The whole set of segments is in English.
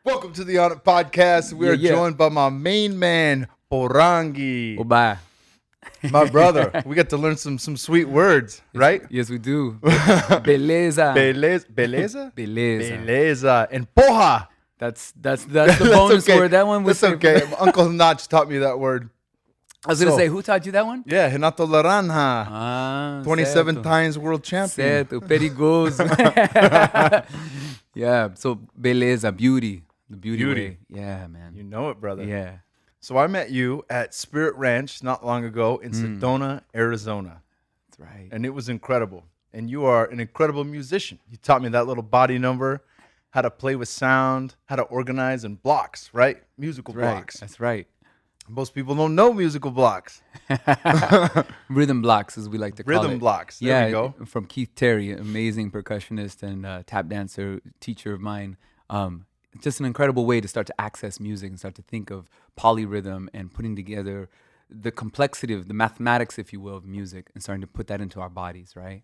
Welcome to the Onnit podcast. We are joined by my main man, Porangui. Oba. My brother. We get to learn some sweet words, right? Yes, we do. Beleza. Beleza? Beleza. Beleza. And poha. That's the bonus okay. word. That one was That's okay. Uncle Notch taught me that word. I was going to say, who taught you that one? Yeah, Renato Laranja. 27 certo. times world champion. Certo, perigoso. Yeah, so beleza, beauty. The beauty way. Yeah, man. You know it, brother. Yeah. So I met you at Spirit Ranch not long ago in Sedona, Arizona. That's right. And it was incredible. And you are an incredible musician. You taught me that little body number, how to play with sound, how to organize in blocks, right? Musical blocks. That's right. Most people don't know musical blocks. Rhythm blocks, as we like to call it. Rhythm blocks. There we go. From Keith Terry, amazing percussionist and tap dancer, teacher of mine. Just an incredible way to start to access music and start to think of polyrhythm and putting together the complexity of the mathematics, if you will, of music and starting to put that into our bodies, right?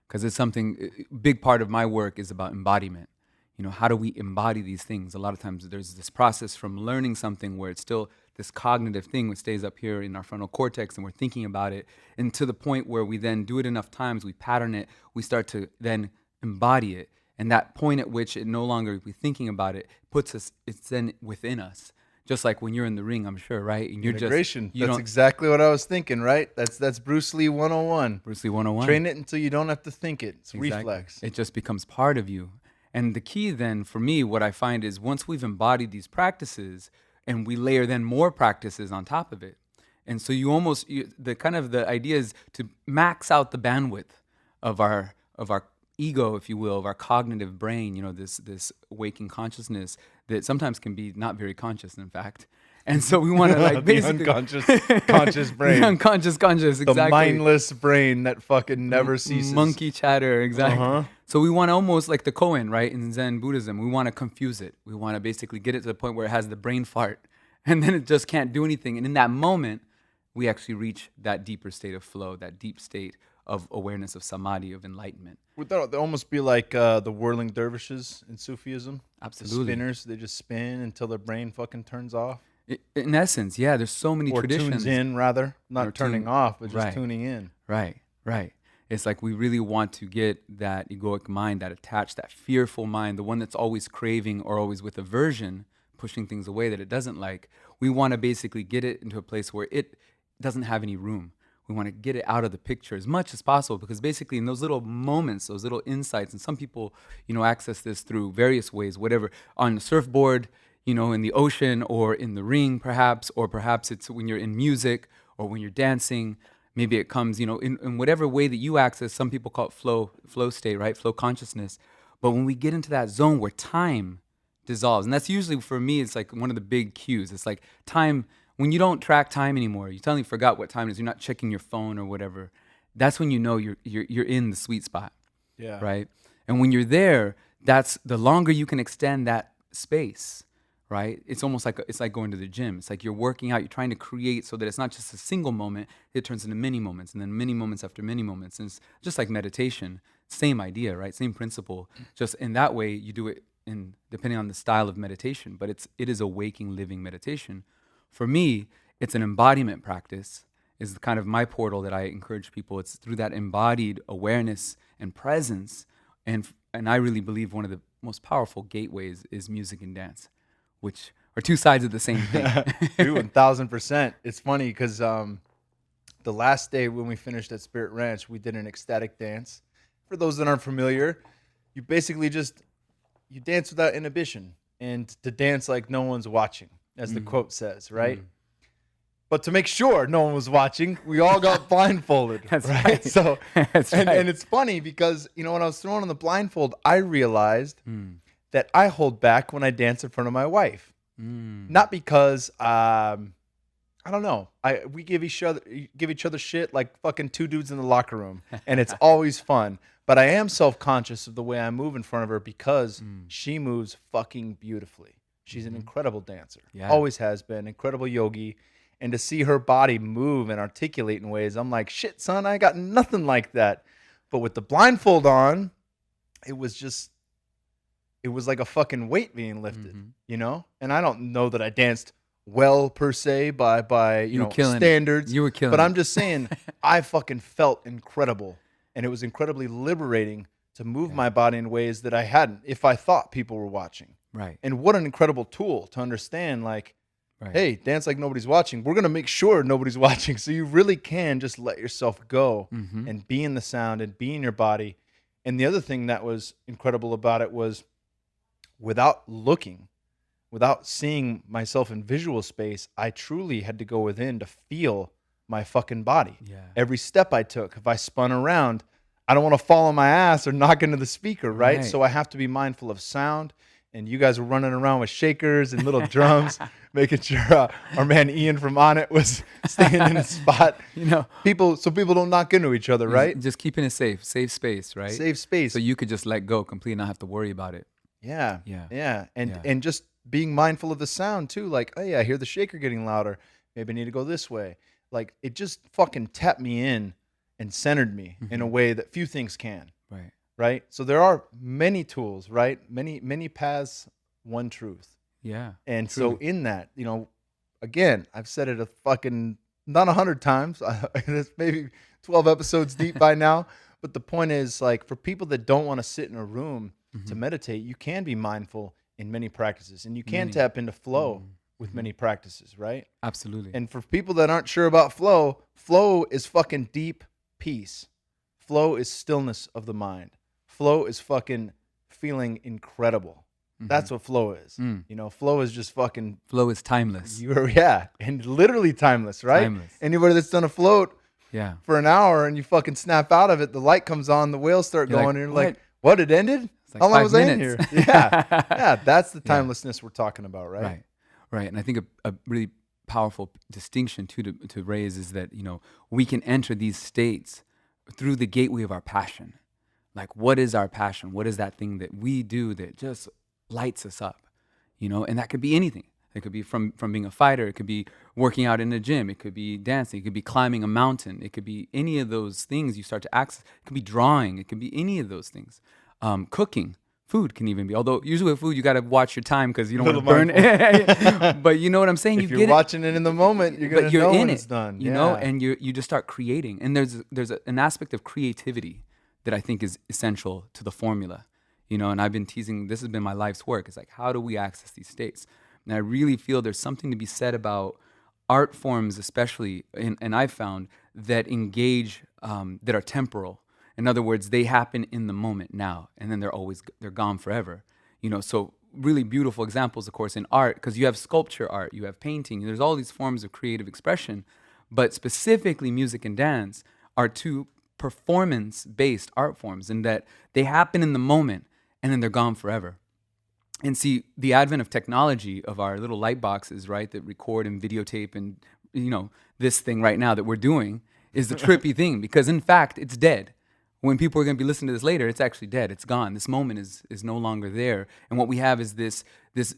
Because it's something, a big part of my work is about embodiment. You know, how do we embody these things? A lot of times there's this process from learning something where it's still this cognitive thing that stays up here in our frontal cortex and we're thinking about it, and to the point where we then do it enough times, we pattern it, we start to then embody it. And that point at which it no longer we're thinking about it puts us, it's then within us. Just like when you're in the ring, I'm sure, right? And you're Integration. Just, That's exactly what I was thinking, right? That's Bruce Lee 101. Bruce Lee 101. Train it until you don't have to think it. It's Exactly. reflex. It just becomes part of you. And the key then for me, what I find is once we've embodied these practices and we layer then more practices on top of it. And so the idea is to max out the bandwidth of our ego, if you will, of our cognitive brain, you know, this waking consciousness that sometimes can be not very conscious, in fact. And so we want to like basically conscious brain. The unconscious conscious, exactly. The mindless brain that fucking never ceases. Monkey chatter, exactly. So we want to almost like the koan, right, in Zen Buddhism, we want to confuse it. We want to basically get it to the point where it has the brain fart and then it just can't do anything. And in that moment, we actually reach that deeper state of flow, that deep state of awareness, of samadhi, of enlightenment. Would that almost be like the whirling dervishes in Sufism? Absolutely. The spinners, they just spin until their brain fucking turns off. In essence, yeah, there's so many traditions. Or tunes in, rather. Not turning off, but just tuning in. Right. It's like we really want to get that egoic mind, that attached, that fearful mind, the one that's always craving or always with aversion, pushing things away that it doesn't like. We want to basically get it into a place where it doesn't have any room. We want to get it out of the picture as much as possible, because basically in those little moments, those little insights, and some people, you know, access this through various ways, whatever, on the surfboard, you know, in the ocean or in the ring perhaps, or perhaps it's when you're in music or when you're dancing. Maybe it comes, you know, in whatever way that you access. Some people call it flow state, right? Flow consciousness. But when we get into that zone where time dissolves, and that's usually for me, it's like one of the big cues. It's like time, when you don't track time anymore, you suddenly forgot what time it is. You're not checking your phone or whatever. That's when you know you're in the sweet spot. Yeah. Right. And when you're there, that's the longer you can extend that space. Right? It's almost like it's like going to the gym. It's like you're working out, you're trying to create so that it's not just a single moment, it turns into many moments, and then many moments after many moments. And it's just like meditation, same idea, right? Same principle. Just in that way, you do it in depending on the style of meditation, but it is a waking, living meditation. For me, it's an embodiment practice, is kind of my portal that I encourage people. It's through that embodied awareness and presence, and I really believe one of the most powerful gateways is music and dance, which are two sides of the same thing. Dude, 1,000%. It's funny because the last day when we finished at Spirit Ranch, we did an ecstatic dance. For those that aren't familiar, you basically you dance without inhibition, and to dance like no one's watching, as the quote says, right? But to make sure no one was watching, we all got blindfolded. That's right. So, That's right. And it's funny because, you know, when I was throwing on the blindfold, I realized that I hold back when I dance in front of my wife. Not because I don't know. We give each other shit like fucking two dudes in the locker room, and it's always fun. But I am self-conscious of the way I move in front of her because she moves fucking beautifully. She's an incredible dancer. Yeah. Always has been. Incredible yogi. And to see her body move and articulate in ways, I'm like, shit, son, I got nothing like that. But with the blindfold on, it was it was like a fucking weight being lifted, And I don't know that I danced well per se by You were killing standards. it. You were killing but it. I'm just saying I fucking felt incredible, and it was incredibly liberating to move my body in ways that I hadn't if I thought people were watching. Right. And what an incredible tool to understand, like, Right. hey, dance like nobody's watching. We're going to make sure nobody's watching. So you really can just let yourself go and be in the sound and be in your body. And the other thing that was incredible about it was without looking, without seeing myself in visual space, I truly had to go within to feel my fucking body. Yeah. Every step I took, if I spun around, I don't want to fall on my ass or knock into the speaker, right? So I have to be mindful of sound. And you guys were running around with shakers and little drums, making sure our man Ian from Onnit was staying in his spot. So people don't knock into each other, right? Just keeping it safe space, right? Safe space. So you could just let go completely, and not have to worry about it. Yeah. And just being mindful of the sound too. Like, oh yeah, I hear the shaker getting louder. Maybe I need to go this way. Like, it just fucking tapped me in and centered me in a way that few things can. Right. So there are many tools, right? Many paths, one truth. Yeah. And truly. So in that, again, I've said it not 100 times. It's maybe 12 episodes deep by now. But the point is, like, for people that don't want to sit in a room to meditate, you can be mindful in many practices, and you can tap into flow with many practices, right? Absolutely. And for people that aren't sure about flow is fucking deep peace. Flow is stillness of the mind. Flow is fucking feeling incredible. That's what flow is. Flow is just fucking... Flow is timeless. And literally timeless, right? Timeless. Anybody that's done a float for an hour and you fucking snap out of it, the light comes on, the whales start going, and you're like, what, it ended? Like how long was I in minutes. here? Yeah, that's the timelessness we're talking about, right? Right. And I think a really powerful distinction to raise is that, we can enter these states through the gateway of our passion. Like, what is our passion? What is that thing that we do that just lights us up? And that could be anything. It could be from being a fighter. It could be working out in the gym. It could be dancing. It could be climbing a mountain. It could be any of those things you start to access. It could be drawing. It could be any of those things. Cooking. Food can even be. Although usually with food, you got to watch your time because you don't want to burn it. But you know what I'm saying? If you're watching it in the moment, you're going to know when it's done. You know, and you just start creating. And there's an aspect of creativity that I think is essential to the formula, and I've been teasing, this has been my life's work. It's like, how do we access these states? And I really feel there's something to be said about art forms, especially, and I've found that engage, that are temporal. In other words, they happen in the moment now, and then they're gone forever. So really beautiful examples, of course, in art, because you have sculpture art, you have painting, there's all these forms of creative expression, but specifically music and dance are two performance-based art forms in that they happen in the moment and then they're gone forever. And see, the advent of technology, of our little light boxes, right, that record and videotape and, this thing right now that we're doing is the trippy thing, because in fact, it's dead. When people are going to be listening to this later, it's actually dead. It's gone. This moment is no longer there. And what we have is this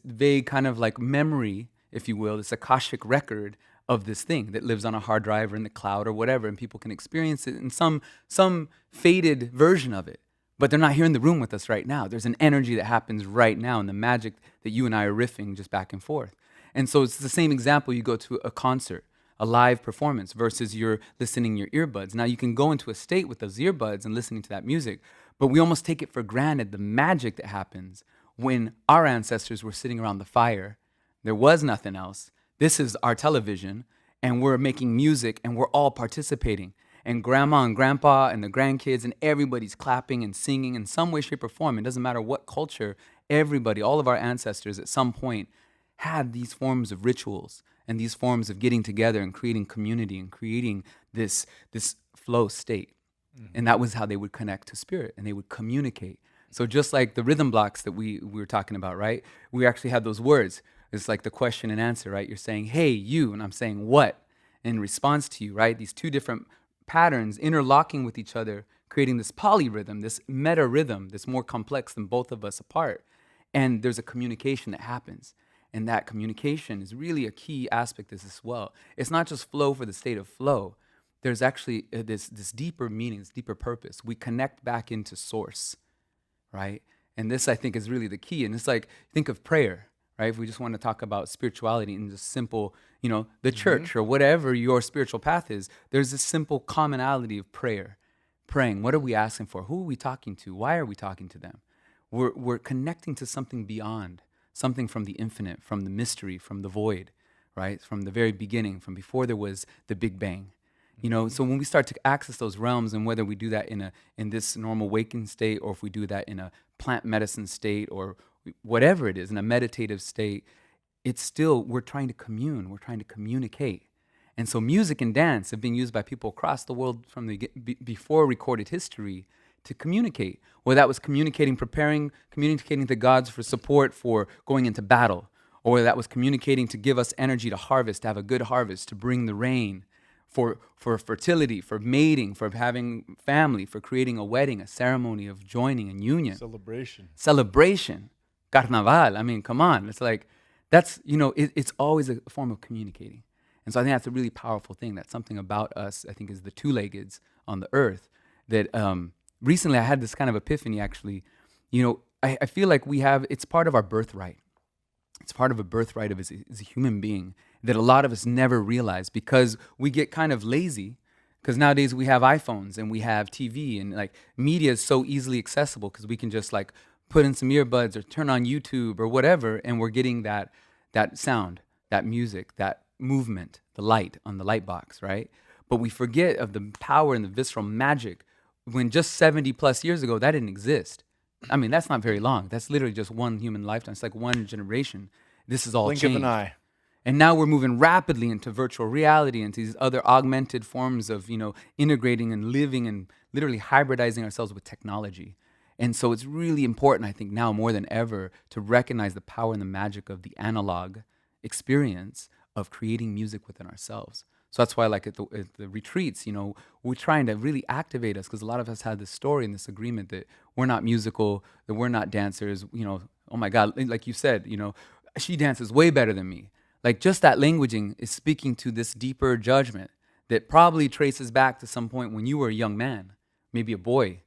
vague kind of like memory, if you will, this Akashic record of this thing that lives on a hard drive or in the cloud or whatever, and people can experience it in some faded version of it. But they're not here in the room with us right now. There's an energy that happens right now, and the magic that you and I are riffing just back and forth. And so it's the same example. You go to a concert, a live performance, versus you're listening in your earbuds. Now you can go into a state with those earbuds and listening to that music, but we almost take it for granted, the magic that happens when our ancestors were sitting around the fire. There was nothing else. This is our television, and we're making music, and we're all participating. And grandma and grandpa and the grandkids and everybody's clapping and singing in some way, shape, or form. It doesn't matter what culture, everybody, all of our ancestors at some point had these forms of rituals and these forms of getting together and creating community and creating this flow state. Mm-hmm. And that was how they would connect to spirit, and they would communicate. So just like the rhythm blocks that we were talking about, right? We actually had those words. It's like the question and answer, right? You're saying, hey, you, and I'm saying what in response to you, right? These two different patterns interlocking with each other, creating this polyrhythm, this meta rhythm that's more complex than both of us apart. And there's a communication that happens. And that communication is really a key aspect of this as well. It's not just flow for the state of flow. There's actually this deeper meaning, this deeper purpose. We connect back into source, right? And this, I think, is really the key. And it's like, think of prayer, right? If we just want to talk about spirituality in just simple, the church or whatever your spiritual path is, there's this simple commonality of prayer. Praying, what are we asking for? Who are we talking to? Why are we talking to them? We're connecting to something beyond, something from the infinite, from the mystery, from the void, right? From the very beginning, from before there was the Big Bang. So when we start to access those realms, and whether we do that in this normal waking state, or if we do that in a plant medicine state, or whatever it is, in a meditative state, it's still, we're trying to commune, we're trying to communicate. And so music and dance have been used by people across the world from before recorded history to communicate. Whether that was communicating to gods for support for going into battle, or whether that was communicating to give us energy to harvest, to have a good harvest, to bring the rain, for fertility, for mating, for having family, for creating a wedding, a ceremony of joining and union. Celebration. Carnaval. I mean, come on. It's like, it's always a form of communicating. And so I think that's a really powerful thing. That's something about us, I think, is the two-leggeds on the earth. That recently I had this kind of epiphany, actually. I feel like it's part of our birthright. It's part of a birthright as a human being that a lot of us never realize, because we get kind of lazy, because nowadays we have iPhones and we have TV, and like media is so easily accessible because we can just like put in some earbuds or turn on YouTube or whatever, and we're getting that sound, that music, that movement, the light on the light box, right? But we forget of the power and the visceral magic when just 70 plus years ago, that didn't exist. I mean, that's not very long. That's literally just one human lifetime. It's like one generation. This is all Blink changed. of an eye. And now we're moving rapidly into virtual reality, into these other augmented forms of, integrating and living and literally hybridizing ourselves with technology. And so it's really important, I think, now more than ever, to recognize the power and the magic of the analog experience of creating music within ourselves. So that's why, like at the retreats, we're trying to really activate us, because a lot of us had this story and this agreement that we're not musical, that we're not dancers. Oh my God, like you said, she dances way better than me. Like just that languaging is speaking to this deeper judgment that probably traces back to some point when you were a young man, maybe a boy,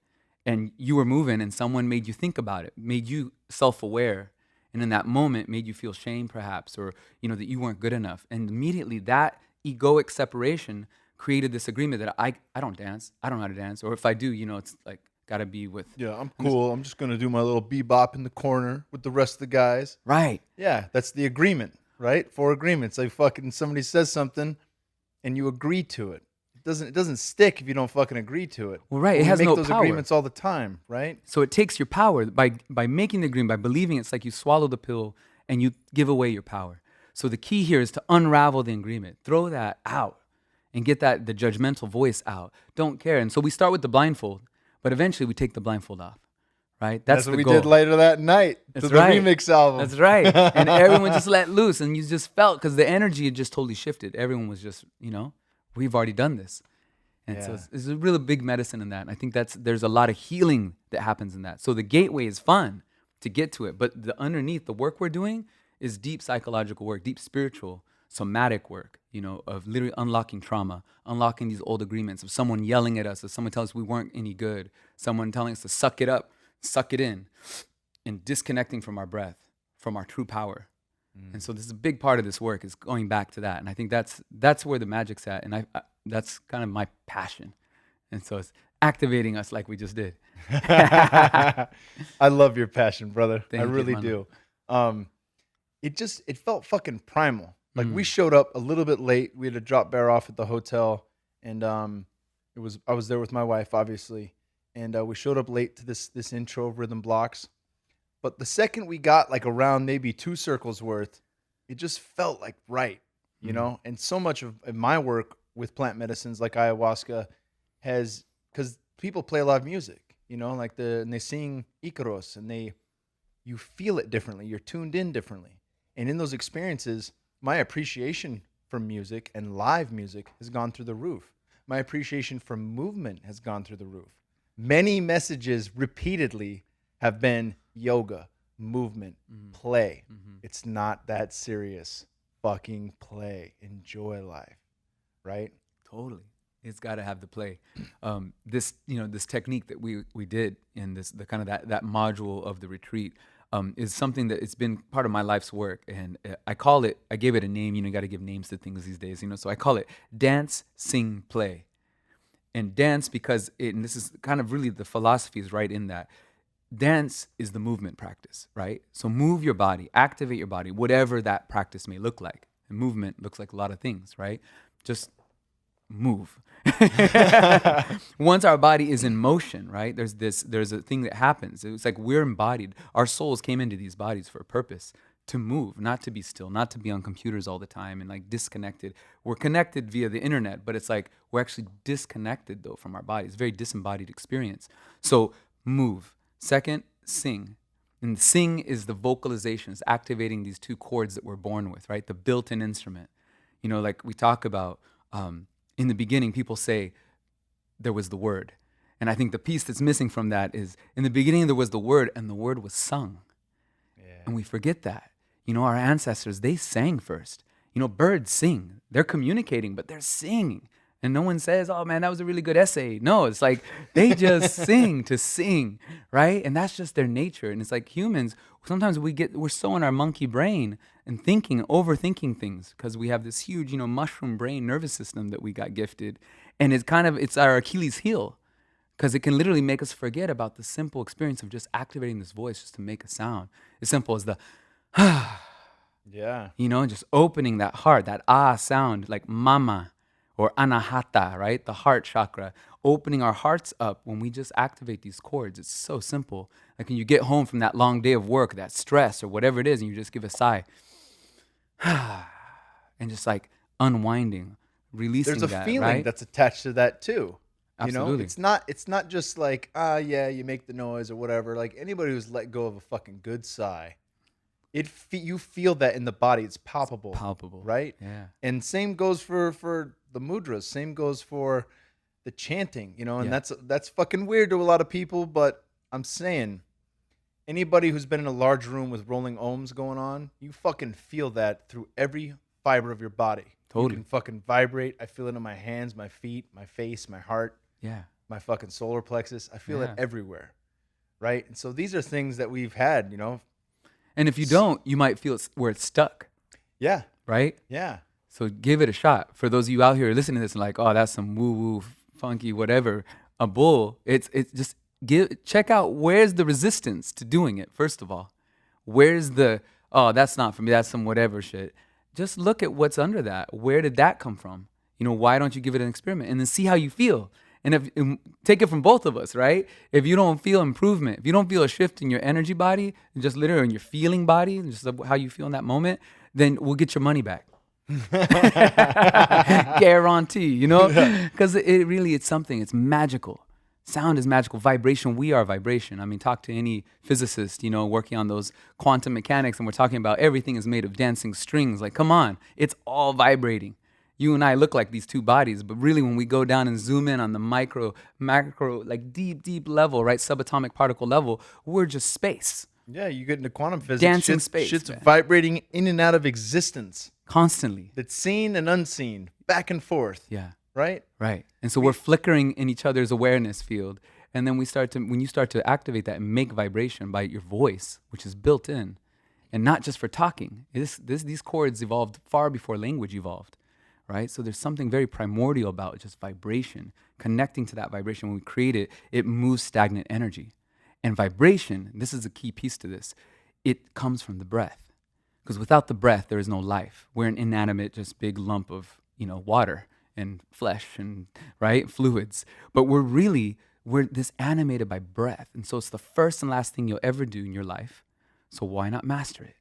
and you were moving and someone made you think about it, made you self-aware, and in that moment made you feel shame perhaps, or that you weren't good enough. And immediately that egoic separation created this agreement that I don't dance, I don't know how to dance, or if I do, it's like gotta be with. Yeah, I'm cool. I'm just gonna do my little bebop in the corner with the rest of the guys. Right. Yeah, that's the agreement, right? 4 agreements. Like fucking somebody says something, and you agree to it. It doesn't stick if you don't fucking agree to it. Well, right. It has no power. We make those agreements all the time, right? So it takes your power by making the agreement, by believing. It's like you swallow the pill and you give away your power. So the key here is to unravel the agreement, throw that out, and get the judgmental voice out. Don't care. And so we start with the blindfold, but eventually we take the blindfold off, right? That's what the we goal. did later that night. That's to right. The remix album. That's right. And everyone just let loose, and you just felt, because the energy had just totally shifted. Everyone was just, we've already done this. And so it's a really big medicine in that. And I think there's a lot of healing that happens in that. So the gateway is fun to get to it, but the underneath, the work we're doing is deep psychological work, deep spiritual, somatic work, of literally unlocking trauma, unlocking these old agreements of someone yelling at us, of someone telling us we weren't any good, someone telling us to suck it up, suck it in, and disconnecting from our breath, from our true power. And so this is a big part of this work, is going back to that. And I think that's where the magic's at. And I that's kind of my passion. And so it's activating us like we just did. I love your passion, brother. Thank I you, really man. do. It felt fucking primal. Like we showed up a little bit late. We had to drop Bear off at the hotel, and I was there with my wife, obviously, and we showed up late to this intro of Rhythm Blocks. But the second we got like around maybe 2 circles worth, it just felt like right, And so much of my work with plant medicines like ayahuasca because people play a lot of music, and they sing Icaros, and you feel it differently. You're tuned in differently. And in those experiences, my appreciation for music and live music has gone through the roof. My appreciation for movement has gone through the roof. Many messages repeatedly have been yoga, movement, play. It's not that serious. Fucking play. Enjoy life. Right? Totally. It's got to have the play. This, this technique that we did in the kind of that module of the retreat is something that it's been part of my life's work, and I gave it a name. You got to give names to things these days. So I call it dance, sing, play, and dance because and this is kind of really the philosophy is right in that. Dance is the movement practice, right? So move your body, activate your body, whatever that practice may look like. And movement looks like a lot of things, right? Just move. Once our body is in motion, right? There's a thing that happens. It's like we're embodied. Our souls came into these bodies for a purpose, to move, not to be still, not to be on computers all the time and like disconnected. We're connected via the internet, but it's like we're actually disconnected though from our bodies. Very disembodied experience. So move. Second, sing. And sing is the vocalizations, activating these two chords that we're born with, right? The built-in instrument. Like we talk about, in the beginning, people say there was the word. And I think the piece that's missing from that is in the beginning there was the word and the word was sung. Yeah. And we forget that. Our ancestors, they sang first. Birds sing. They're communicating, but they're singing. And no one says, oh man, that was a really good essay. No, it's like they just sing to sing, right? And that's just their nature. And it's like humans, sometimes we're so in our monkey brain and overthinking things because we have this huge, mushroom brain nervous system that we got gifted. And it's our Achilles heel because it can literally make us forget about the simple experience of just activating this voice just to make a sound. As simple as the yeah, just opening that heart, that sound, like mama. Or anahata, right? The heart chakra, opening our hearts up when we just activate these chords. It's so simple. Like when you get home from that long day of work, that stress or whatever it is, and you just give a sigh. And just like unwinding, releasing that, there's a feeling right? that's attached to that too. Absolutely. It's not just like, yeah, you make the noise or whatever. Like anybody who's let go of a fucking good sigh, you feel that in the body. It's palpable. Right? Yeah. And same goes for the mudras. Same goes for the chanting, and that's fucking weird to a lot of people, but I'm saying anybody who's been in a large room with rolling ohms going on, you fucking feel that through every fiber of your body. Totally. You can fucking vibrate. I feel it in my hands, my feet, my face, my heart. Yeah. My fucking solar plexus. I feel it everywhere. Right? And so these are things that we've had, And if you don't, you might feel where it's stuck. Yeah. Right? Yeah. So give it a shot. For those of you out here listening to this and like, oh, that's some woo-woo, funky, whatever, a bull. It's just check out where's the resistance to doing it, first of all. Where's the, oh, that's not for me, that's some whatever shit. Just look at what's under that. Where did that come from? Why don't you give it an experiment and then see how you feel? And take it from both of us, right? If you don't feel improvement, if you don't feel a shift in your energy body, just literally in your feeling body, just how you feel in that moment, then we'll get your money back. Guarantee, because it's something. It's magical. Sound is magical. Vibration, we are vibration. I mean, talk to any physicist, working on those quantum mechanics, and we're talking about everything is made of dancing strings. Like, come on, it's all vibrating. You and I look like these two bodies, but really when we go down and zoom in on the macro, like deep level, right, subatomic particle level, we're just space. Yeah, you get into quantum physics. Dancing space. Shit's vibrating in and out of existence. Constantly. It's seen and unseen, back and forth. Yeah. Right? Right. And so we're flickering in each other's awareness field. And then when you start to activate that and make vibration by your voice, which is built in, and not just for talking. These chords evolved far before language evolved. Right? So there's something very primordial about just vibration. Connecting to that vibration, when we create it, it moves stagnant energy. And vibration, this is a key piece to this, it comes from the breath. Because without the breath, there is no life. We're an inanimate, just big lump of, water and flesh and, right, fluids. But we're this animated by breath. And so it's the first and last thing you'll ever do in your life. So why not master it?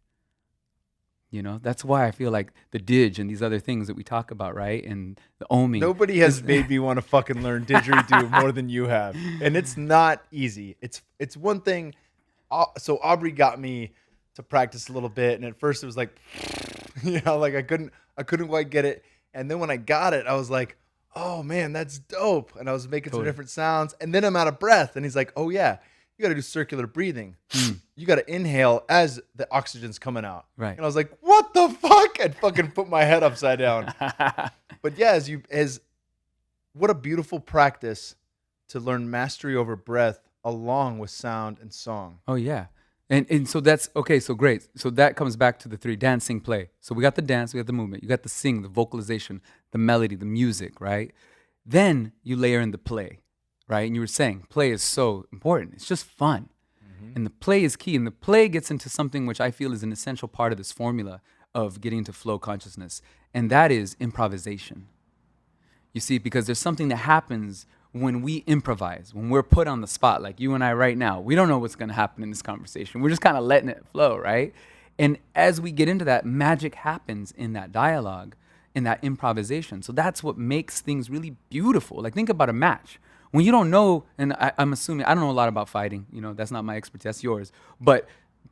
That's why I feel like the didge and these other things that we talk about, right? And the oming. Nobody has made me want to fucking learn didgeridoo more than you have. And it's not easy. It's one thing. So Aubrey got me to practice a little bit. And at first it was like, like I couldn't quite get it. And then when I got it, I was like, oh man, that's dope. And I was making some different sounds. And then I'm out of breath. And he's like, oh yeah, you got to do circular breathing. You got to inhale as the oxygen's coming out. Right. And I was like, what the fuck? I'd fucking put my head upside down. But yeah, what a beautiful practice to learn mastery over breath along with sound and song. Oh yeah. And so that's okay, so great. So that comes back to the three: dance, sing, play. So we got the dance, we got the movement, you got the sing, the vocalization, the melody, the music, right? Then you layer in the play, right? And you were saying play is so important. It's just fun. And the play is key. And the play gets into something which I feel is an essential part of this formula of getting to flow consciousness. And that is improvisation. You see, because there's something that happens when we improvise, when we're put on the spot, like you and I right now. We don't know what's going to happen in this conversation. We're just kind of letting it flow, right? And as we get into that, magic happens in that dialogue, in that improvisation. So that's what makes things really beautiful. Like think about a match. When you don't know, and I'm assuming, I don't know a lot about fighting, that's not my expertise, that's yours. But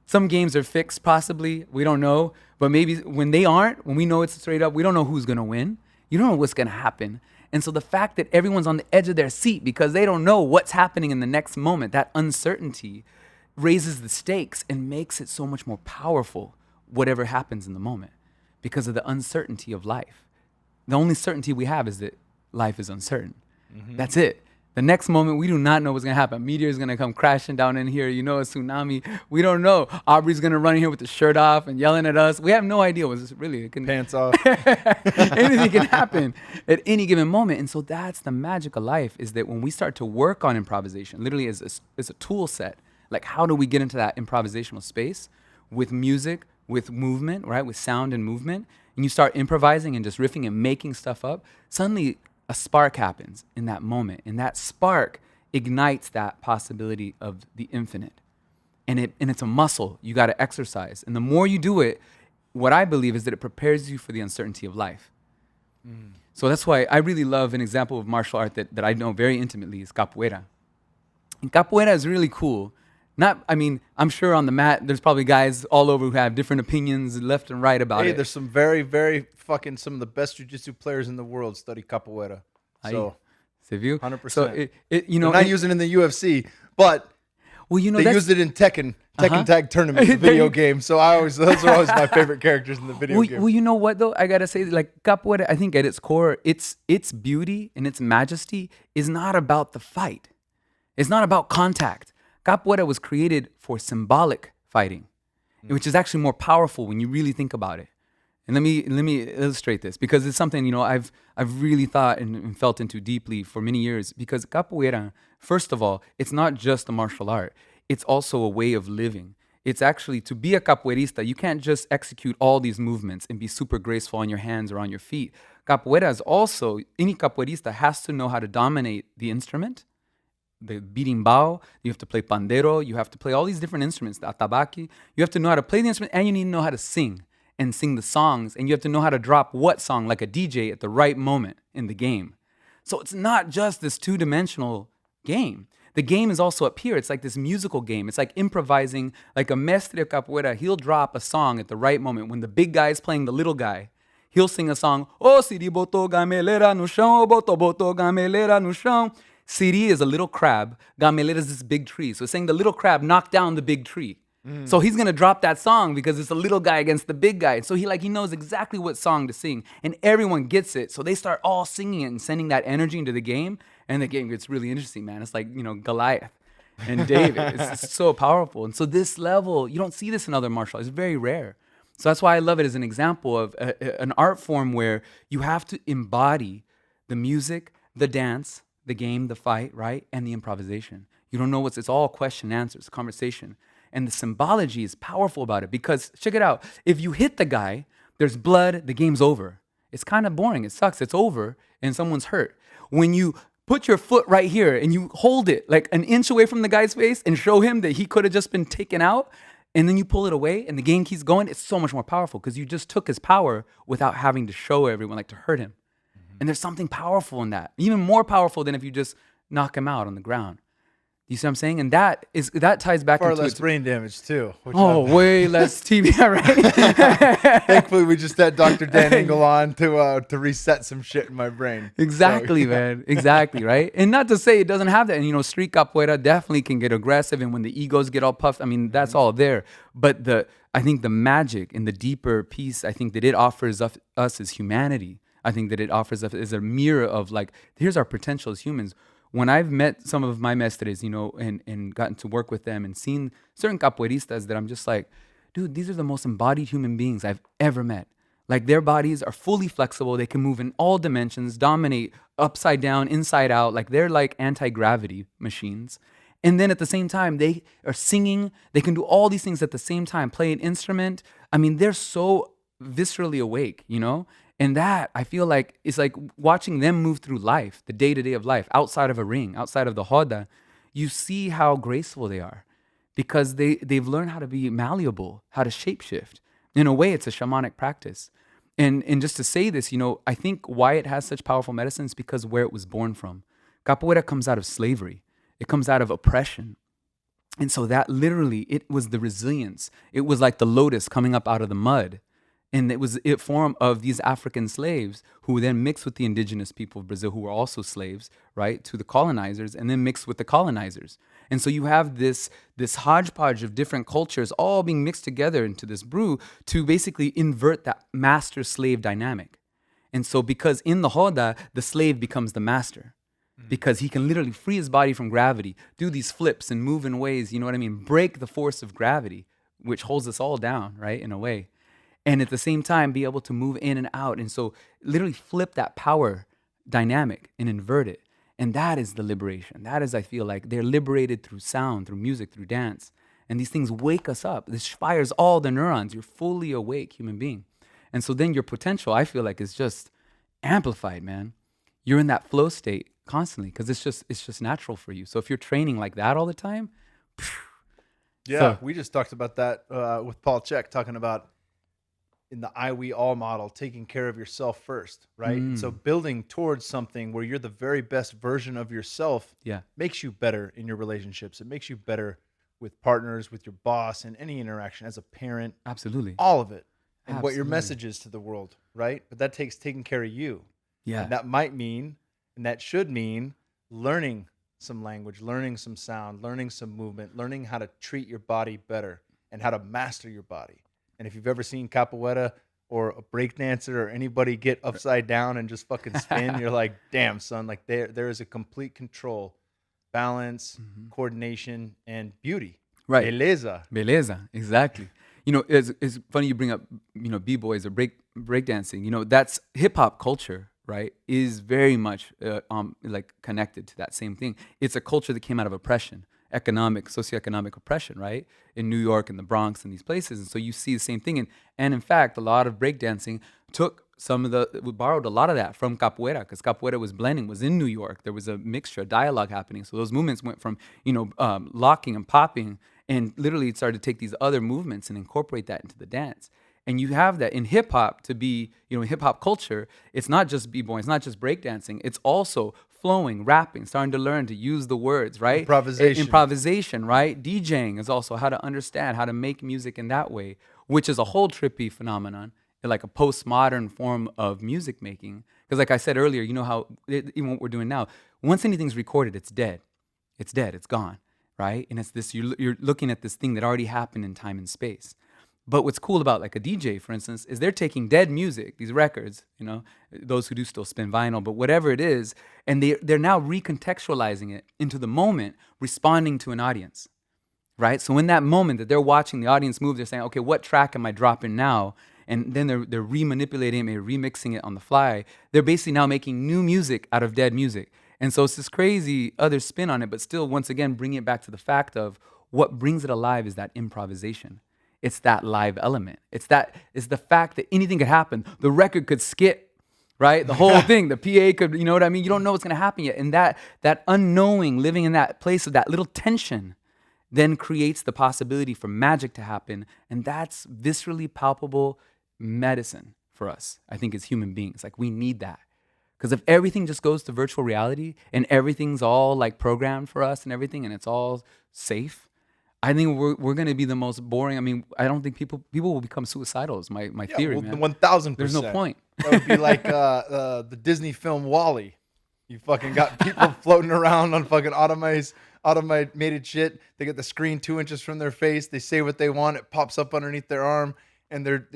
some games are fixed, possibly, we don't know. But maybe when they aren't, when we know it's straight up, we don't know who's gonna win. You don't know what's gonna happen. And so the fact that everyone's on the edge of their seat because they don't know what's happening in the next moment, that uncertainty raises the stakes and makes it so much more powerful, whatever happens in the moment, because of the uncertainty of life. The only certainty we have is that life is uncertain. That's it. The next moment, we do not know what's gonna happen. A meteor is gonna come crashing down in here. A tsunami. We don't know. Aubrey's gonna run in here with the shirt off and yelling at us. We have no idea what's really. It can, Pants off. anything can happen at any given moment. And so that's the magic of life, is that when we start to work on improvisation, literally as a tool set, like how do we get into that improvisational space with music, with movement, right? With sound and movement, and you start improvising and just riffing and making stuff up, suddenly a spark happens in that moment, and that spark ignites that possibility of the infinite. And it's a muscle you got to exercise. And the more you do it, what I believe is that it prepares you for the uncertainty of life. So that's why I really love an example of martial art that I know very intimately is Capoeira. And Capoeira is really cool. I'm sure on the mat, there's probably guys all over who have different opinions left and right about it. Hey, there's some very, very fucking some of the best jiu-jitsu players in the world study capoeira. So, Have you? 100%. So They're not using it in the UFC, but they used it in Tekken Tag Tournament, the video game. So those are always my favorite characters in the video game. Well, you know what though? I gotta say, like Capoeira, I think at its core, its beauty and its majesty is not about the fight. It's not about contact. Capoeira was created for symbolic fighting, which is actually more powerful when you really think about it. And let me illustrate this, because it's something I've really thought and felt into deeply for many years. Because Capoeira, first of all, it's not just a martial art; it's also a way of living. It's actually, to be a capoeirista, you can't just execute all these movements and be super graceful on your hands or on your feet. Capoeira is also, any capoeirista has to know how to dominate the instrument. The beating bow, you have to play pandero, you have to play all these different instruments, the atabaki. You have to know how to play the instrument, and you need to know how to sing and sing the songs, and you have to know how to drop what song, like a DJ, at the right moment in the game. So it's not just this two-dimensional game. The game is also up here. It's like this musical game. It's like improvising, like a mestre of capoeira. He'll drop a song at the right moment. When the big guy is playing the little guy, he'll sing a song, "Oh, Siri botou gameleira no chão, botou gameleira no chão." Siri is a little crab. Gameleira is this big tree. So it's saying the little crab knocked down the big tree. So he's gonna drop that song because it's a little guy against the big guy. So he knows exactly what song to sing, and everyone gets it. So they start all singing it and sending that energy into the game, and the game gets really interesting, man. It's like Goliath and David. It's so powerful. And so this level, you don't see this in other martial arts. It's very rare. So that's why I love it as an example of an art form where you have to embody the music, the dance, the game, the fight, right, and the improvisation. You don't know it's all question answers, conversation. And the symbology is powerful about it, because check it out. If you hit the guy, there's blood, the game's over. It's kind of boring. It sucks. It's over and someone's hurt. When you put your foot right here and you hold it like an inch away from the guy's face and show him that he could have just been taken out, and then you pull it away and the game keeps going, it's so much more powerful because you just took his power without having to show everyone, like to hurt him. And there's something powerful in that, even more powerful than if you just knock him out on the ground. You see what I'm saying? And that ties back far into less brain damage too. Way less TV, right? Thankfully, we just had Dr. Dan Engel on to reset some shit in my brain. Exactly, so, man. Exactly, right? And not to say it doesn't have that. And street capoeira definitely can get aggressive, and when the egos get all puffed, that's all there. But I think the magic and the deeper piece, I think that it offers us as humanity. I think that it offers us is a mirror of like, here's our potential as humans. When I've met some of my mestres, you know, and gotten to work with them and seen certain capoeiristas that I'm just like, dude, these are the most embodied human beings I've ever met. Like their bodies are fully flexible. They can move in all dimensions, dominate upside down, inside out. Like they're like anti-gravity machines. And then at the same time, they are singing. They can do all these things at the same time, play an instrument. I mean, they're so viscerally awake, you know? And that, I feel like, it's like watching them move through life, the day-to-day of life, outside of a ring, outside of the roda. You see how graceful they are because they've learned how to be malleable, how to shapeshift. In a way, it's a shamanic practice. And just to say this, you know, I think why it has such powerful medicine is because where it was born from. Capoeira comes out of slavery. It comes out of oppression. And so that literally, it was the resilience. It was like the lotus coming up out of the mud. And it was a form of these African slaves who then mixed with the indigenous people of Brazil who were also slaves, right, to the colonizers, and then mixed with the colonizers. And so you have this hodgepodge of different cultures all being mixed together into this brew to basically invert that master-slave dynamic. And so because in the roda, the slave becomes the master. Because he can literally free his body from gravity, do these flips and move in ways, you know what I mean, break the force of gravity, which holds us all down, right, in a way. And at the same time, be able to move in and out. And so literally flip that power dynamic and invert it. And that is the liberation. That is, I feel like, they're liberated through sound, through music, through dance. And these things wake us up. This fires all the neurons. You're fully awake human being. And so then your potential, I feel like, is just amplified, man. You're in that flow state constantly because it's just natural for you. So if you're training like that all the time, we just talked about that with Paul Check, talking about in the I, we, all model, taking care of yourself first, right? And so building towards something where you're the very best version of yourself makes you better in your relationships. It makes you better with partners, with your boss, and any interaction as a parent. Absolutely. All of it. And what your message is to the world, right? But that takes taking care of you. Yeah. And that might mean, and that should mean, learning some language, learning some sound, learning some movement, learning how to treat your body better and how to master your body. And if you've ever seen capoeira or a breakdancer or anybody get upside down and just fucking spin, you're like, damn, son, like there is a complete control, balance, coordination, and beauty. Right. Beleza, exactly. You know, it's funny you bring up, you know, b-boys or breakdancing. You know, that's hip-hop culture, right, is very much like connected to that same thing. It's a culture that came out of oppression. Socioeconomic oppression, right? In New York and the Bronx and these places. And so you see the same thing. And in fact, a lot of breakdancing we borrowed a lot of that from capoeira because capoeira was in New York. There was a mixture, a dialogue happening. So those movements went from, you know, locking and popping and literally it started to take these other movements and incorporate that into the dance. And you have that in hip hop to be, you know, hip hop culture. It's not just b-boy, it's not just breakdancing. It's also flowing, rapping, starting to learn to use the words, right? Improvisation, right? DJing is also how to understand how to make music in that way, which is a whole trippy phenomenon, like a postmodern form of music making. Because like I said earlier, you know how, even what we're doing now, once anything's recorded, it's dead. It's dead, it's gone, right? And it's this, you're looking at this thing that already happened in time and space. But what's cool about like a DJ, for instance, is they're taking dead music, these records, you know, those who do still spin vinyl, but whatever it is, and they're now recontextualizing it into the moment, responding to an audience, right? So in that moment that they're watching the audience move, they're saying, okay, what track am I dropping now? And then they're remanipulating it, remixing it on the fly. They're basically now making new music out of dead music. And so it's this crazy other spin on it, but still, once again, bringing it back to the fact of what brings it alive is that improvisation. It's that live element. It's the fact that anything could happen. The record could skip, right? The whole thing, the PA could, you know what I mean? You don't know what's going to happen yet. And that unknowing, living in that place of that little tension, then creates the possibility for magic to happen. And that's viscerally palpable medicine for us, I think, as human beings. Like, we need that. Because if everything just goes to virtual reality and everything's all like programmed for us and everything and it's all safe, I think we're going to be the most boring. I mean, I don't think people will become suicidal is my theory, man. 1,000%. There's no point. That would be like the Disney film WALL-E. You fucking got people floating around on fucking automated shit. They get the screen 2 inches from their face. They say what they want. It pops up underneath their arm. and they're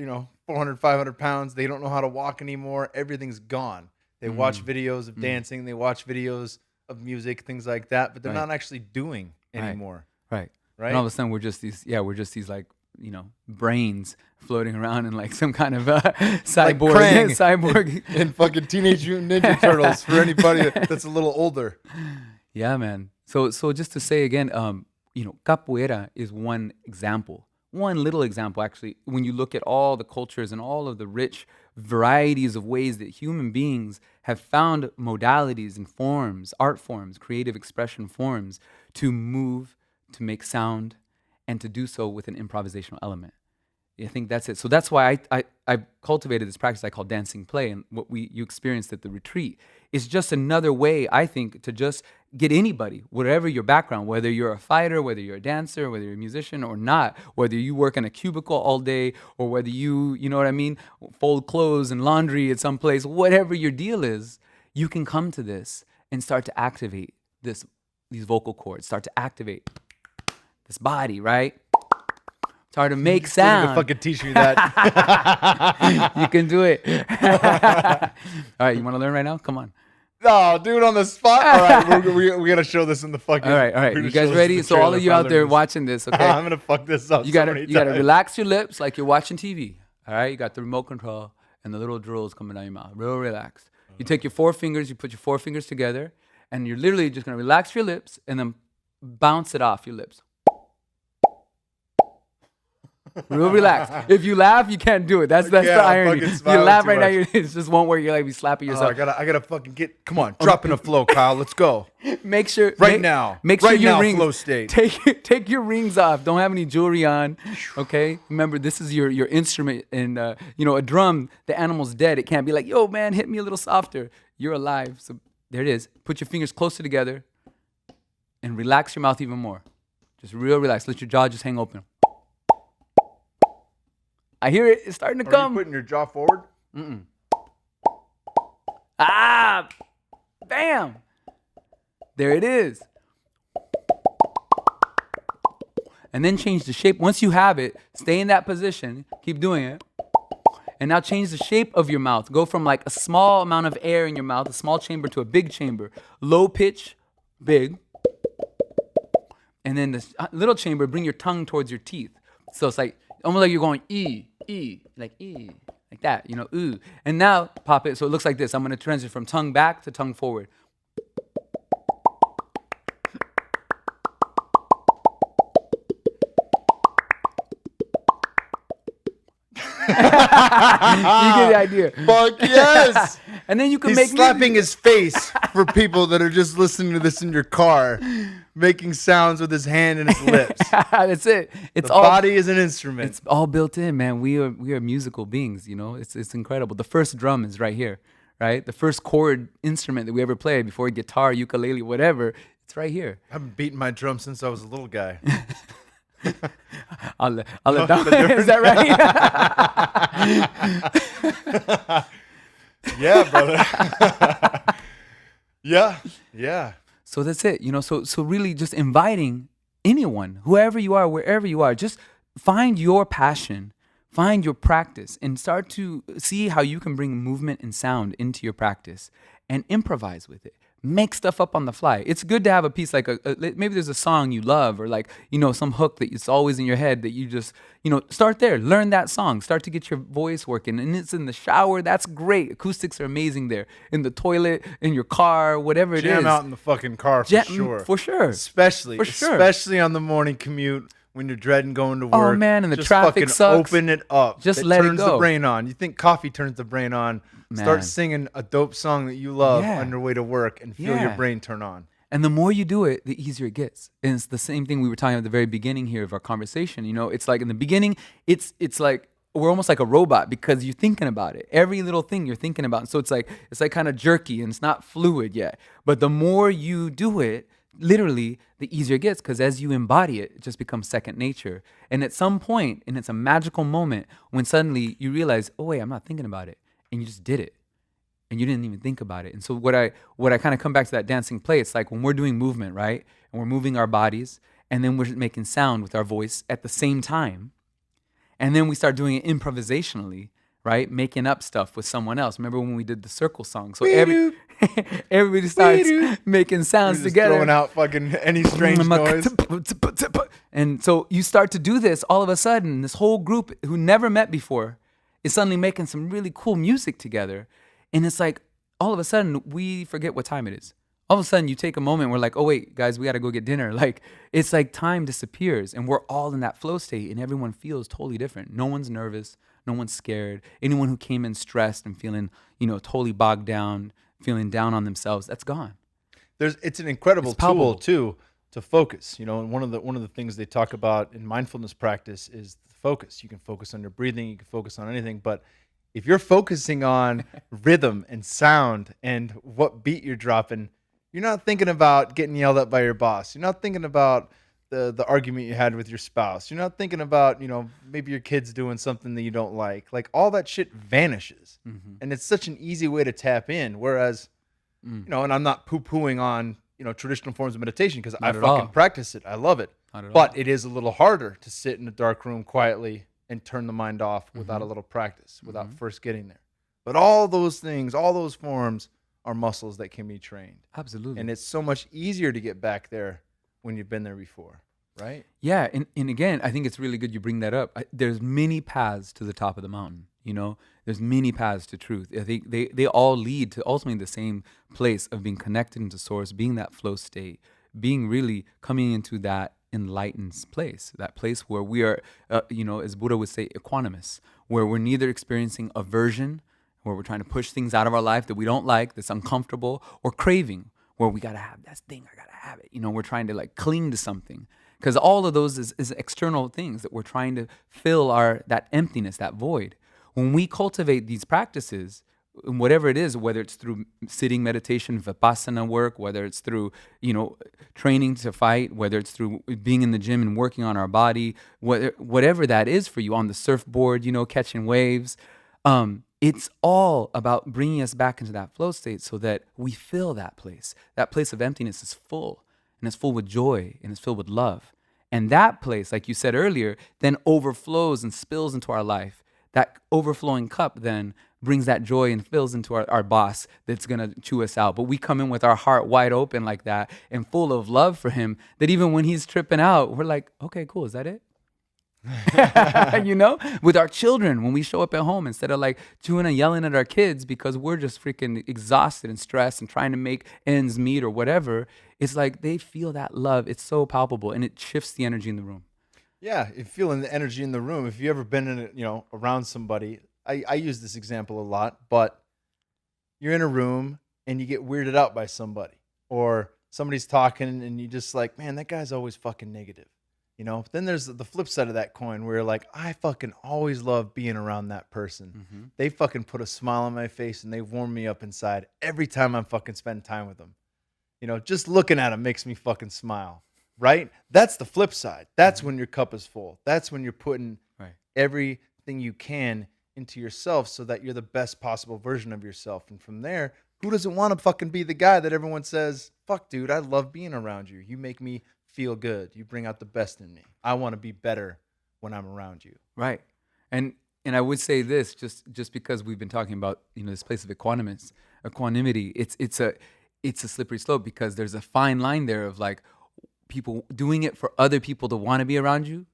400, 500 pounds. They don't know how to walk anymore. Everything's gone. They watch videos of dancing. They watch videos of music, things like that, but they're not actually doing anymore. Right. Right. And all of a sudden we're just these like, brains floating around in like some kind of cyborg. Krang cyborg. and fucking Teenage Mutant Ninja Turtles for anybody that's a little older. Yeah, man. So just to say again, capoeira is one example. One little example, actually, when you look at all the cultures and all of the rich varieties of ways that human beings have found modalities and forms, art forms, creative expression forms to move, to make sound, and to do so with an improvisational element. I think that's it. So that's why I cultivated this practice I call dancing play, and what you experienced at the retreat is just another way, I think, to just get anybody, whatever your background, whether you're a fighter, whether you're a dancer, whether you're a musician or not, whether you work in a cubicle all day, or whether you know what I mean, fold clothes and laundry at some place, whatever your deal is, you can come to this and start to activate these vocal cords, start to activate this body, right? It's hard to make sound. To fucking teach me that. You can do it. All right, you want to learn right now? Come on. No, do it on the spot. All right, we gotta show this in the fucking. All right. You guys ready? So all of you out there watching this, okay? I'm gonna fuck this up. You gotta relax your lips like you're watching TV. All right, you got the remote control and the little drools coming down your mouth. Real relaxed. You take your 4 fingers, you put your 4 fingers together, and you're literally just gonna relax your lips and then bounce it off your lips. Real relaxed. If you laugh, you can't do it. That's the irony. You laugh right now, it just won't work. You're like be slapping yourself. I gotta fucking get. Come on, drop in a flow, Kyle. Let's go. Make sure now. Make sure your rings. Flow state. Take your rings off. Don't have any jewelry on. Okay. Remember, this is your instrument, and a drum. The animal's dead. It can't be like, yo, man, hit me a little softer. You're alive. So there it is. Put your fingers closer together, and relax your mouth even more. Just real relaxed. Let your jaw just hang open. I hear it. It's starting to come. Are you putting your jaw forward? Mm-mm. Ah! Bam! There it is. And then change the shape. Once you have it, stay in that position. Keep doing it. And now change the shape of your mouth. Go from like a small amount of air in your mouth, a small chamber, to a big chamber. Low pitch, big. And then this little chamber, bring your tongue towards your teeth. So it's like almost like you're going like that, ooh. And now pop it so it looks like this. I'm going to transition from tongue back to tongue forward. You get the idea. Fuck yes. And then you can He's slapping his face for people that are just listening to this in your car, making sounds with his hand and his lips. That's it. The body is an instrument. It's all built in, man. We are musical beings, It's incredible. The first drum is right here, right? The first chord instrument that we ever played before guitar, ukulele, whatever, it's right here. I haven't beaten my drum since I was a little guy. I'll let Is that right? Yeah, brother. Yeah. So that's it, So really, just inviting anyone, whoever you are, wherever you are, just find your passion, find your practice, and start to see how you can bring movement and sound into your practice, and improvise with it. Make stuff up on the fly. It's good to have a piece like maybe there's a song you love, or like, some hook that it's always in your head that you just, start there. Learn that song. Start to get your voice working. And it's in the shower. That's great. Acoustics are amazing there. In the toilet, in your car, whatever it is. Jam out in the fucking car for sure. For sure. Especially on the morning commute when you're dreading going to work. Oh, man, and the traffic sucks. Open it up. Just let it go. Turns the brain on. You think coffee turns the brain on. Man. Start singing a dope song that you love on your way to work and feel your brain turn on. And the more you do it, the easier it gets. And it's the same thing we were talking about at the very beginning here of our conversation. It's like in the beginning, it's like we're almost like a robot because you're thinking about it. Every little thing you're thinking about. And so it's like kind of jerky and it's not fluid yet. But the more you do it, literally, the easier it gets, because as you embody it, it just becomes second nature. And at some point, and it's a magical moment when suddenly you realize, oh wait, I'm not thinking about it. And you just did it. And you didn't even think about it. And so what I kind of come back to that dancing play, it's like when we're doing movement, right? And we're moving our bodies, and then we're making sound with our voice at the same time. And then we start doing it improvisationally, right? Making up stuff with someone else. Remember when we did the circle song? So everybody starts making sounds You're just together. throwing out fucking any strange noise. And so you start to do this, all of a sudden, this whole group who never met before is suddenly making some really cool music together. And it's like, all of a sudden, we forget what time it is. All of a sudden, you take a moment, we're like, oh, wait, guys, we got to go get dinner. Like, it's like time disappears, and we're all in that flow state, and everyone feels totally different. No one's nervous. No one's scared. Anyone who came in stressed and feeling, totally bogged down, feeling down on themselves, that's gone. It's an incredible tool, too, to focus. And one of the things they talk about in mindfulness practice is the focus. You can focus on your breathing. You can focus on anything, but if you're focusing on rhythm and sound and what beat you're dropping, you're not thinking about getting yelled at by your boss. You're not thinking about the argument you had with your spouse. You're not thinking about, maybe your kid's doing something that you don't like. Like, all that shit vanishes. Mm-hmm. And it's such an easy way to tap in. Whereas, and I'm not poo-pooing on, traditional forms of meditation, because I fucking practice it. I love it. But it is a little harder to sit in a dark room quietly and turn the mind off without a little practice, without first getting there. But all those things, all those forms are muscles that can be trained. Absolutely. And it's so much easier to get back there when you've been there before, right? Yeah, and again, I think it's really good you bring that up. There's many paths to the top of the mountain, There's many paths to truth. I think they all lead to ultimately the same place of being connected into source, being that flow state, being really coming into that enlightened place, that place where we are, as Buddha would say, equanimous, where we're neither experiencing aversion, where we're trying to push things out of our life that we don't like, that's uncomfortable, or craving, where we got to have that thing, I got to have it. We're trying to cling to something, because all of those is external things that we're trying to fill that emptiness, that void. When we cultivate these practices, whatever it is, whether it's through sitting meditation, vipassana work, whether it's through, training to fight, whether it's through being in the gym and working on our body, whatever that is for you, on the surfboard, catching waves, it's all about bringing us back into that flow state so that we fill that place. That place of emptiness is full, and it's full with joy, and it's filled with love. And that place, like you said earlier, then overflows and spills into our life. That overflowing cup then brings that joy and fills into our boss that's going to chew us out. But we come in with our heart wide open like that and full of love for him, that even when he's tripping out, we're like, okay, cool. Is that it? With our children, when we show up at home, instead of chewing and yelling at our kids because we're just freaking exhausted and stressed and trying to make ends meet or whatever, it's like they feel that love. It's so palpable, and it shifts the energy in the room. Yeah, if feeling the energy in the room. If you ever been in around somebody, I use this example a lot, but you're in a room and you get weirded out by somebody, or somebody's talking and you just like, man, that guy's always fucking negative. Then there's the flip side of that coin where you're like, I fucking always love being around that person. Mm-hmm. They fucking put a smile on my face and they warm me up inside every time I'm fucking spending time with them. Just looking at them makes me fucking smile, right? That's the flip side. That's when your cup is full. That's when you're putting everything you can into yourself so that you're the best possible version of yourself. And from there, who doesn't want to fucking be the guy that everyone says, fuck, dude, I love being around you. You make me feel good. You bring out the best in me. I want to be better when I'm around you. Right. And I would say this, just because we've been talking about, this place of equanimity, it's a slippery slope, because there's a fine line there of people doing it for other people to want to be around you,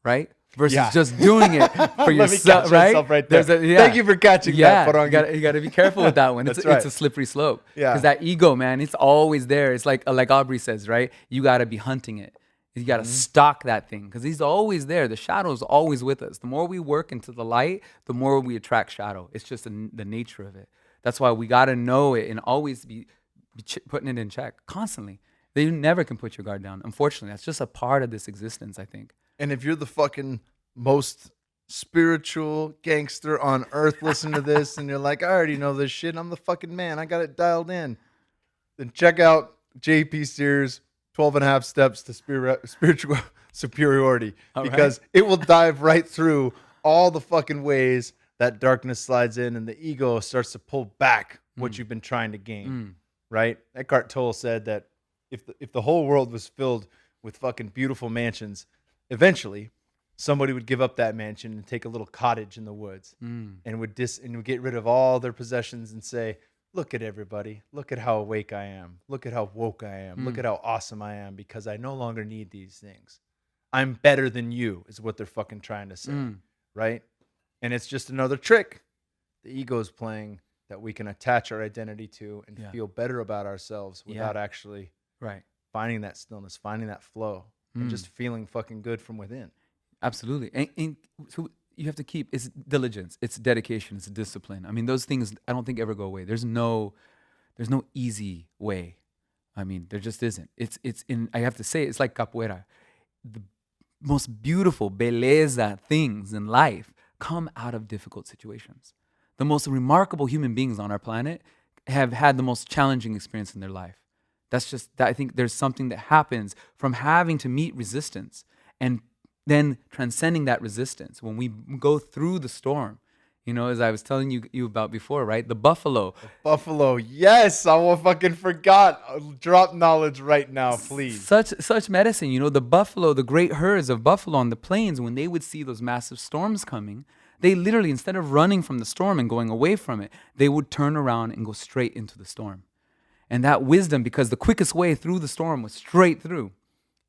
right? Versus just doing it for yourself, right? Right there. Thank you for catching that, Porangui. You got to be careful with that one. It's a slippery slope. Yeah. Because that ego, man, it's always there. It's like Aubrey says, right? You got to be hunting it. You got to stalk that thing, because he's always there. The shadow is always with us. The more we work into the light, the more we attract shadow. It's just the nature of it. That's why we got to know it and always be putting it in check constantly. You never can put your guard down. Unfortunately, that's just a part of this existence, I think. And if you're the fucking most spiritual gangster on earth, listen to this, and you're like, I already know this shit. I'm the fucking man. I got it dialed in. Then check out JP Sears' 12 and a half steps to spiritual superiority, because it will dive right through all the fucking ways that darkness slides in and the ego starts to pull back what you've been trying to gain, right? Eckhart Tolle said that if the whole world was filled with fucking beautiful mansions, eventually somebody would give up that mansion and take a little cottage in the woods and would get rid of all their possessions and say, look at everybody. Look at how awake I am. Look at how woke I am. Look at how awesome I am because I no longer need these things. I'm better than you is what they're fucking trying to say, right? And it's just another trick the ego is playing that we can attach our identity to and feel better about ourselves without actually finding that stillness, finding that flow, and just feeling fucking good from within. Absolutely. And so you have to keep, it's diligence, it's dedication, it's discipline. I mean, those things I don't think ever go away. There's no easy way. I mean, there just isn't. I have to say, it's like capoeira. The most beautiful beleza things in life come out of difficult situations. The most remarkable human beings on our planet have had the most challenging experience in their life. That's just that. I think there's something that happens from having to meet resistance and then transcending that resistance when we go through the storm. You know, as I was telling you about before, right? The buffalo. Buffalo, yes. I fucking forgot. Drop knowledge right now, please. Such medicine. You know, the buffalo, the great herds of buffalo on the plains, when they would see those massive storms coming, they literally, instead of running from the storm and going away from it, they would turn around and go straight into the storm. And that wisdom, because the quickest way through the storm was straight through.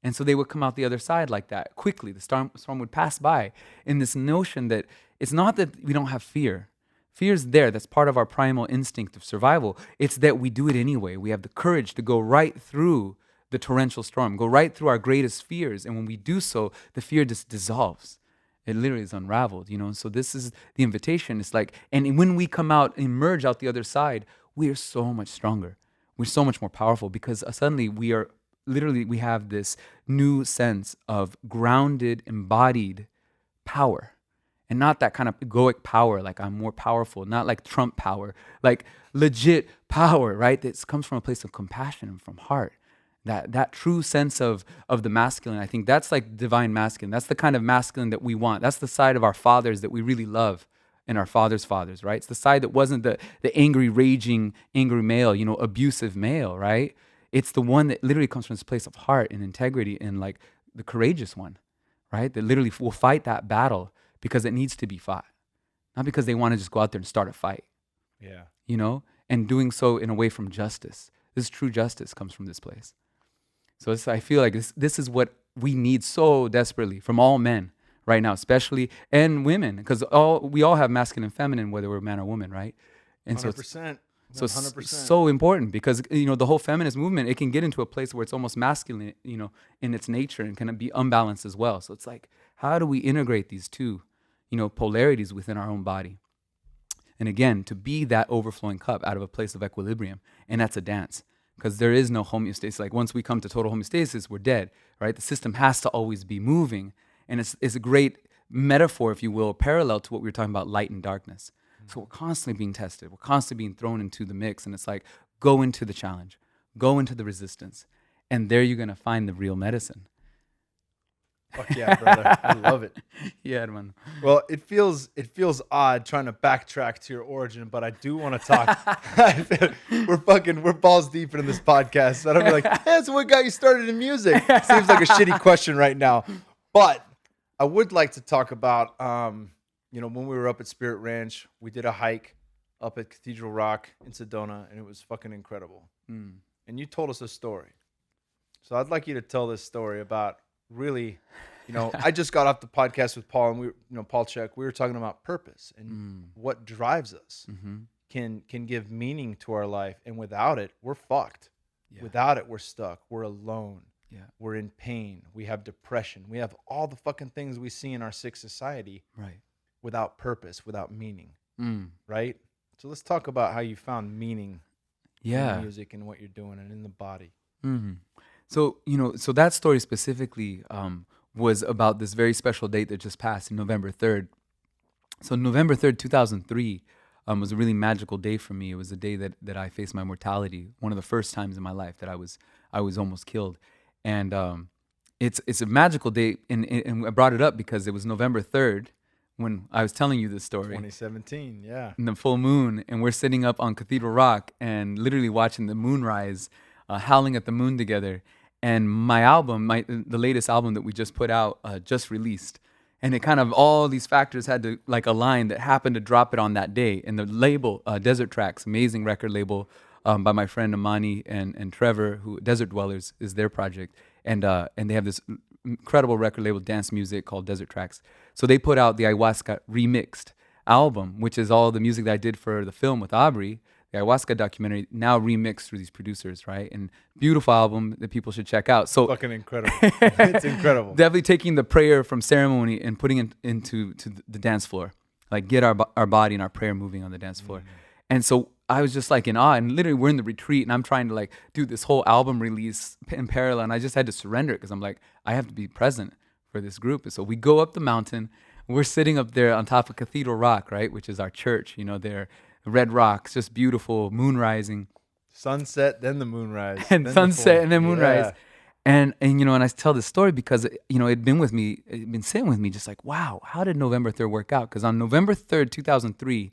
And so they would come out the other side like that quickly. The storm would pass by in this notion that it's not that we don't have fear. Fear is there. That's part of our primal instinct of survival. It's that we do it anyway. We have the courage to go right through the torrential storm, go right through our greatest fears. And when we do so, the fear just dissolves. It literally is unraveled, you know. So this is the invitation. It's like, and when we come out, emerge out the other side, we are so much stronger. We're so much more powerful because suddenly we have this new sense of grounded, embodied power. And not that kind of egoic power, like I'm more powerful, not like Trump power, like legit power, right? That comes from a place of compassion and from heart. That true sense of the masculine, I think that's like divine masculine. That's the kind of masculine that we want. That's the side of our fathers that we really love and our fathers' fathers, right? It's the side that wasn't the angry, raging, angry male, you know, abusive male, right? It's the one that literally comes from this place of heart and integrity and like the courageous one, right? That literally will fight that battle because it needs to be fought. Not because they want to just go out there and start a fight. Yeah. You know? And doing so in a way from justice. This true justice comes from this place. So I feel like this is what we need so desperately from all men right now, especially, and women, because we all have masculine and feminine, whether we're man or woman, right? And 100%. So it's so important because, you know, the whole feminist movement, it can get into a place where it's almost masculine, you know, in its nature and can be unbalanced as well. So it's like, how do we integrate these two, you know, polarities within our own body? And again, to be that overflowing cup out of a place of equilibrium. And that's a dance because there is no homeostasis. Like once we come to total homeostasis, we're dead, right? The system has to always be moving. And it's a great metaphor, if you will, parallel to what we were talking about, light and darkness. So we're constantly being tested. We're constantly being thrown into the mix. And it's like, go into the challenge. Go into the resistance. And there you're going to find the real medicine. Fuck yeah, brother. I love it. Yeah, man. Well, it feels odd trying to backtrack to your origin, but I do want to talk. We're balls deep into this podcast. So I don't be like, hey, so what got you started in music? Seems like a shitty question right now. But I would like to talk about you know, when we were up at Spirit Ranch, we did a hike up at Cathedral Rock in Sedona, and it was fucking incredible. And you told us a story. So I'd like you to tell this story about really, you know, I just got off the podcast with Paul, and Paul Check, we were talking about purpose and what drives us can give meaning to our life. And without it, we're fucked. Yeah. Without it, we're stuck. We're alone. Yeah. We're in pain. We have depression. We have all the fucking things we see in our sick society. Right. Without purpose, without meaning, right? So let's talk about how you found meaning in music and what you're doing and in the body. So, you know, so that story specifically was about this very special date that just passed, November 3rd. So November 3rd, 2003 was a really magical day for me. It was a day that I faced my mortality, one of the first times in my life that I was almost killed. And it's a magical day, and I brought it up because it was November 3rd, when I was telling you this story. 2017, yeah. In the full moon, and we're sitting up on Cathedral Rock and literally watching the moon rise, howling at the moon together. And my album, the latest album that we just put out, just released. And it kind of, all these factors had to like align that happened to drop it on that day. And the label, Desert Tracks, amazing record label by my friend Amani and Trevor, who Desert Dwellers is their project. And they have this incredible record label, dance music, called Desert Tracks. So they put out the Ayahuasca Remixed album, which is all the music that I did for the film with Aubrey, the Ayahuasca documentary, now remixed through these producers, right? And beautiful album that people should check out. So fucking incredible. It's incredible. Definitely taking the prayer from ceremony and putting it into the dance floor, like get our body and our prayer moving on the dance floor. And so I was just like in awe, and literally we're in the retreat and I'm trying to like do this whole album release in parallel, and I just had to surrender it because I'm like, I have to be present for this group. And so we go up the mountain, we're sitting up there on top of Cathedral Rock, right, which is our church, there, red rocks, just beautiful, moon rising. Sunset, then the moonrise. And sunset and then moonrise. And and I tell this story because it'd been with me, it'd been sitting with me just like, wow, how did November 3rd work out? Because on November 3rd, 2003,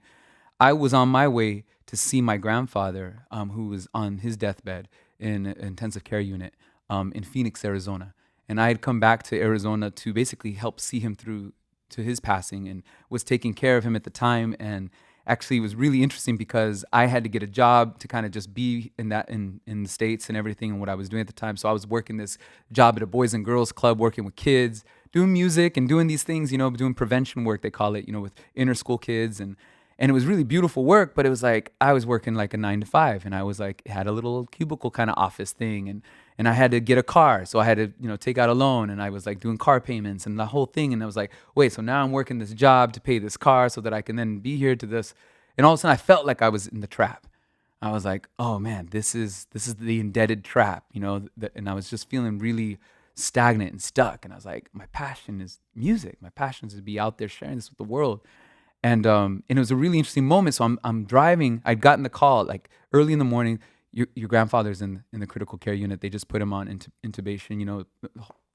I was on my way to see my grandfather, who was on his deathbed in an intensive care unit in Phoenix, Arizona. And I had come back to Arizona to basically help see him through to his passing, and was taking care of him at the time. And actually it was really interesting because I had to get a job to kind of just be in the States and everything and what I was doing at the time. So I was working this job at a Boys and Girls Club, working with kids, doing music and doing these things, doing prevention work, they call it, with inner school kids. And it was really beautiful work, but it was like I was working like a 9 to 5, and I was like, had a little cubicle kind of office thing, and I had to get a car, so I had to take out a loan, and I was like doing car payments and the whole thing. And I was like, wait, so now I'm working this job to pay this car so that I can then be here to this. And all of a sudden I felt like I was in the trap. I was like, oh man, this is the indebted trap, and I was just feeling really stagnant and stuck. And I was like, my passion is music. My passion is to be out there sharing this with the world. And it was a really interesting moment. So I'm driving. I'd gotten the call like early in the morning. Your grandfather's in the critical care unit. They just put him on intubation.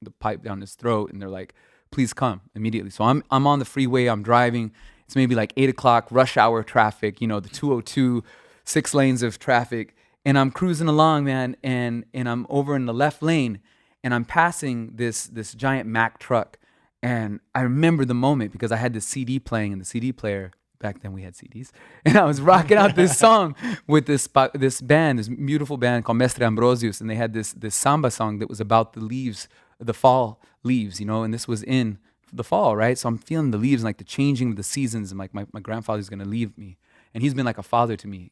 The pipe down his throat, and they're like, "Please come immediately." So I'm on the freeway. I'm driving. It's maybe like 8 o'clock, rush hour traffic. The 202, 6 lanes of traffic, and I'm cruising along, man. And I'm over in the left lane, and I'm passing this giant Mack truck. And I remember the moment because I had the CD playing in the CD player. Back then we had CDs. And I was rocking out this song with this band, this beautiful band called Mestre Ambrosius. And they had this samba song that was about the leaves, the fall leaves, and this was in the fall, right? So I'm feeling the leaves and like the changing of the seasons. And like my grandfather's going to leave me. And he's been like a father to me,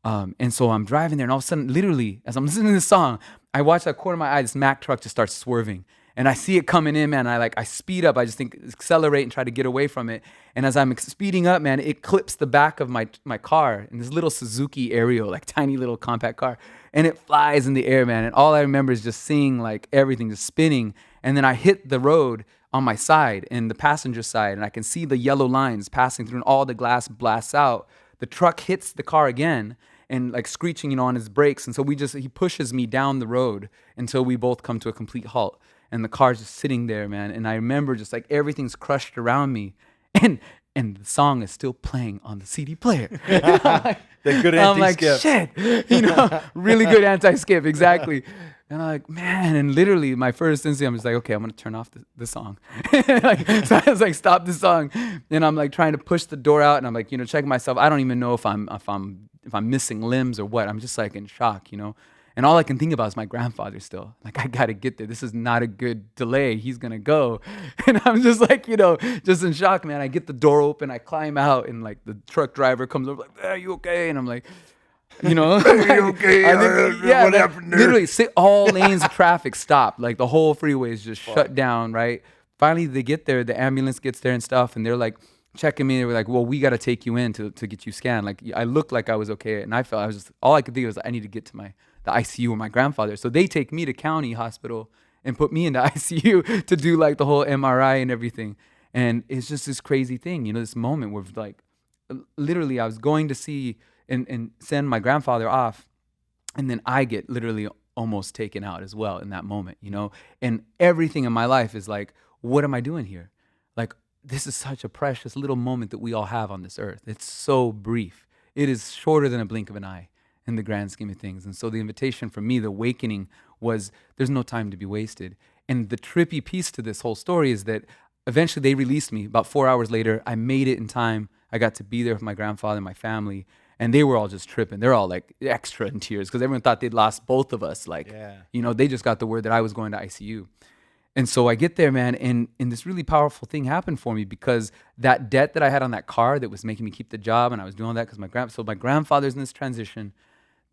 And so I'm driving there, and all of a sudden, literally, as I'm listening to this song, I watch that corner of my eye, this Mack truck just starts swerving. And I see it coming in, man. I speed up. I just think accelerate and try to get away from it. And as I'm speeding up, man, it clips the back of my car in this little Suzuki Ariel, like tiny little compact car. And it flies in the air, man. And all I remember is just seeing like everything just spinning. And then I hit the road on my side, in the passenger side, and I can see the yellow lines passing through, and all the glass blasts out. The truck hits the car again and like screeching, on his brakes. And so he pushes me down the road until we both come to a complete halt. And the car's just sitting there, man. And I remember just like everything's crushed around me. And the song is still playing on the CD player. The good anti-skip. I'm like, shit, really good anti-skip, exactly. And I'm like, man, and literally my first instinct, I'm just like, okay, I'm going to turn off the song. So I was like, stop the song. And I'm like trying to push the door out, and I'm like, checking myself. I don't even know if I'm missing limbs or what. I'm just like in shock, And all I can think about is my grandfather still. Like, I got to get there. This is not a good delay. He's going to go. And I'm just like, just in shock, man. I get the door open. I climb out, and like the truck driver comes over like, are you okay? And I'm like, are you okay? What happened there? Literally, all lanes of traffic stopped. Like the whole freeway is just shut down, right? Finally, they get there. The ambulance gets there and stuff. And they're like checking me. They were like, well, we got to take you in to get you scanned. Like, I looked like I was okay. And all I could think was I need to get to the ICU with my grandfather. So they take me to county hospital and put me in the ICU to do like the whole MRI and everything. And it's just this crazy thing, this moment where like, literally I was going to see and send my grandfather off. And then I get literally almost taken out as well in that moment, and everything in my life is like, what am I doing here? Like, this is such a precious little moment that we all have on this earth. It's so brief. It is shorter than a blink of an eye in the grand scheme of things. And so the invitation for me, the awakening, was there's no time to be wasted. And the trippy piece to this whole story is that eventually they released me. About 4 hours later, I made it in time. I got to be there with my grandfather and my family. And they were all just tripping. They're all like extra in tears because everyone thought they'd lost both of us. Like, they just got the word that I was going to ICU. And so I get there, man, and this really powerful thing happened for me because that debt that I had on that car that was making me keep the job, and I was doing that because my grandfather's in this transition.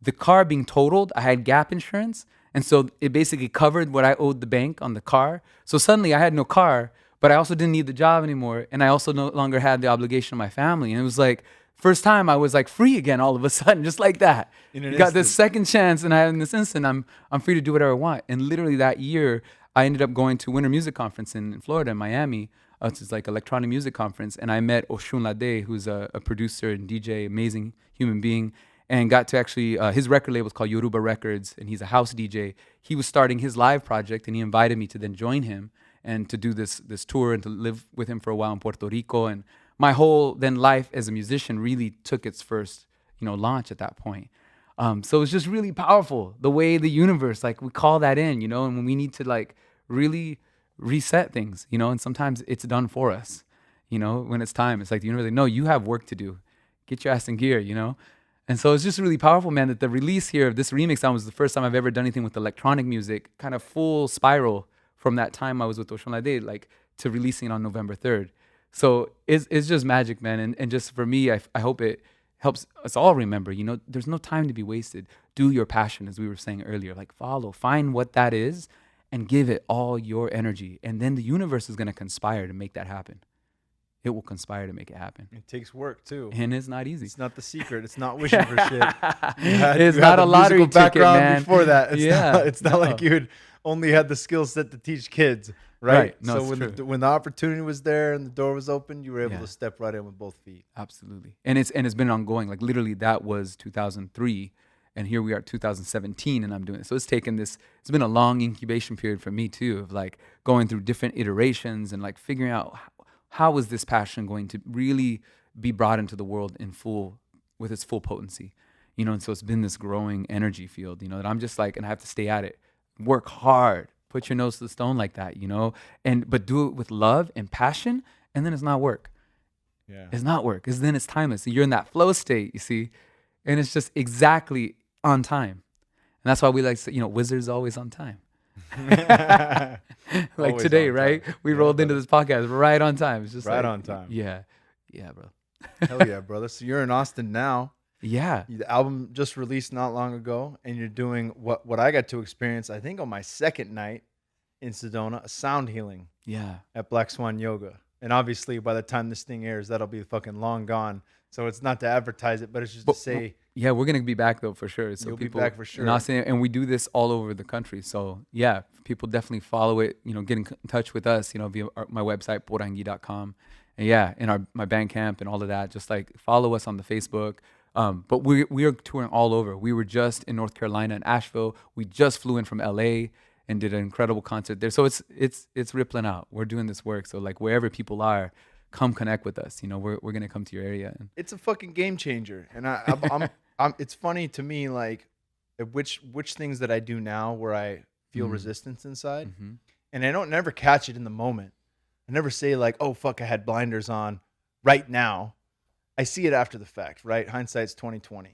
The car being totaled, I had gap insurance, and so it basically covered what I owed the bank on the car. So suddenly I had no car, but I also didn't need the job anymore, and I also no longer had the obligation of my family. And it was like, first time I was like free again all of a sudden, just like that. You got this second chance, and in this instant, I'm free to do whatever I want. And literally that year, I ended up going to Winter Music Conference in Florida, in Miami. It's like electronic music conference, and I met Oshun Lade, who's a producer and DJ, amazing human being, and got to actually, his record label is called Yoruba Records, and he's a house DJ. He was starting his live project, and he invited me to then join him and to do this tour and to live with him for a while in Puerto Rico. And my whole then life as a musician really took its first, launch at that point. So it's just really powerful, the way the universe, like we call that in, and when we need to like really reset things, and sometimes it's done for us, when it's time. It's like the universe, like, no, you have work to do. Get your ass in gear, And so it's just really powerful, man, that the release here of this remix sound was the first time I've ever done anything with electronic music, kind of full spiral from that time I was with Oshun Lade, like to releasing it on November 3rd. So it's just magic, man. And just for me, I hope it helps us all remember, there's no time to be wasted. Do your passion, as we were saying earlier, like find what that is and give it all your energy. And then the universe is going to conspire to make that happen. It will conspire to make it happen. It takes work too. And it's not easy. It's not the secret. It's not wishing for shit. It's not a lottery ticket, man. Before that, it's not like you had only had the skill set to teach kids, right? No, so when the opportunity was there and the door was open, you were able to step right in with both feet. Absolutely. And it's been ongoing. Like literally that was 2003. And here we are 2017 and I'm doing it. So it's been a long incubation period for me too, of like going through different iterations and like figuring out how is this passion going to really be brought into the world with its full potency, and so it's been this growing energy field, that I'm just like, and I have to stay at it, work hard, put your nose to the stone like that, but do it with love and passion. And then it's not work. Yeah. It's not work. Because then it's timeless. So you're in that flow state, you see, and it's just exactly on time. And that's why we like, wizards always on time. Like today, right? We rolled into this podcast right on time. It's just right on time. Yeah, bro. Hell yeah, brother. So you're in Austin now. Yeah. The album just released not long ago, and you're doing what I got to experience, I think, on my second night in Sedona, a sound healing. Yeah. At Black Swan Yoga. And obviously, by the time this thing airs, that'll be fucking long gone. So it's not to advertise it, but it's just to say. Yeah, we're going to be back, though, for sure. So you'll be back for sure. And we do this all over the country. So, yeah, people definitely follow it, get in touch with us, via my website, porangui.com. And, yeah, in my Bandcamp and all of that. Just, like, follow us on the Facebook. But we are touring all over. We were just in North Carolina and Asheville. We just flew in from LA and did an incredible concert there. So it's rippling out. We're doing this work. So, like, wherever people are, come connect with us. We're going to come to your area. It's a fucking game changer. And it's funny to me, like, which things that I do now where I feel resistance inside. Mm-hmm. And I don't never catch it in the moment. I never say like, oh, fuck, I had blinders on right now. I see it after the fact, right? Hindsight's 20/20.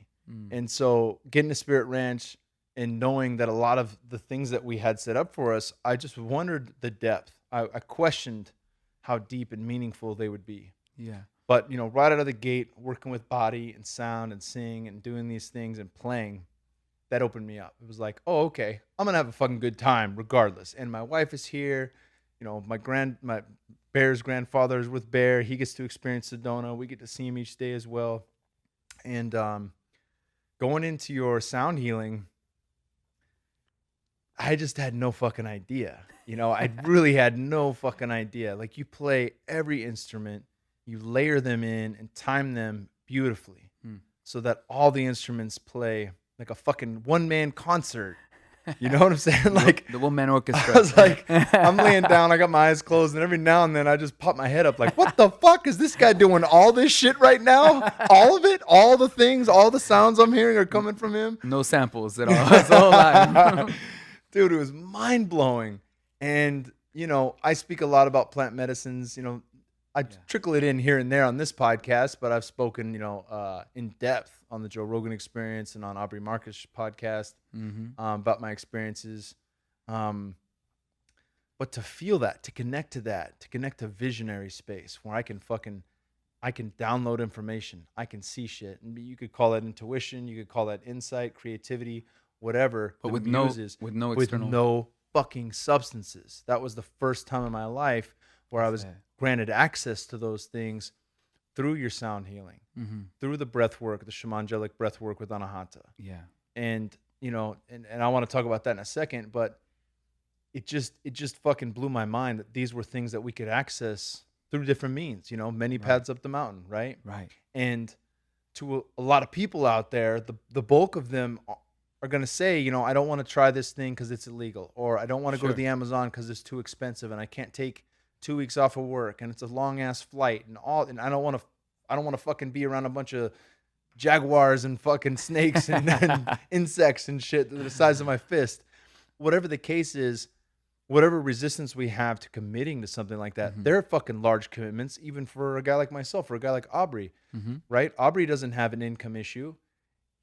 And so getting to Spirit Ranch and knowing that a lot of the things that we had set up for us, I just wondered the depth. I questioned how deep and meaningful they would be. Yeah. But, right out of the gate, working with body and sound and sing and doing these things and playing, that opened me up. It was like, oh, okay, I'm going to have a fucking good time regardless. And my wife is here. My Bear's grandfather is with Bear. He gets to experience Sedona. We get to see him each day as well. And going into your sound healing, I just had no fucking idea. I really had no fucking idea. Like, you play every instrument, you layer them in and time them beautifully so that all the instruments play like a fucking one-man concert. You know what I'm saying? Like the one-man orchestra. I was like, I'm laying down, I got my eyes closed, and every now and then I just pop my head up like, what the fuck is this guy doing all this shit right now? All of it? All the things, all the sounds I'm hearing are coming from him? No samples at all. It's all live. Dude, it was mind-blowing. And I speak a lot about plant medicines. I trickle it in here and there on this podcast, but I've spoken, in depth on the Joe Rogan Experience and on Aubrey Marcus podcast about my experiences. But to feel that, to connect to that, to connect to visionary space where I can download information, I can see shit, and you could call that intuition, you could call that insight, creativity, whatever. But with with no fucking substances. That was the first time in my life where I was granted access to those things through your sound healing, through the breath work, the shamanic breath work with Anahata. Yeah. And, and I want to talk about that in a second, but it just fucking blew my mind that these were things that we could access through different means, many paths up the mountain, right? Right. And to a lot of people out there, the bulk of them are going to say, I don't want to try this thing because it's illegal, or I don't want to go to the Amazon because it's too expensive and I can't take 2 weeks off of work and it's a long ass flight and I don't want to fucking be around a bunch of jaguars and fucking snakes and insects and shit the size of my fist. Whatever the case is, whatever resistance we have to committing to something like that, they're fucking large commitments, even for a guy like myself, for a guy like Aubrey, right? Aubrey doesn't have an income issue.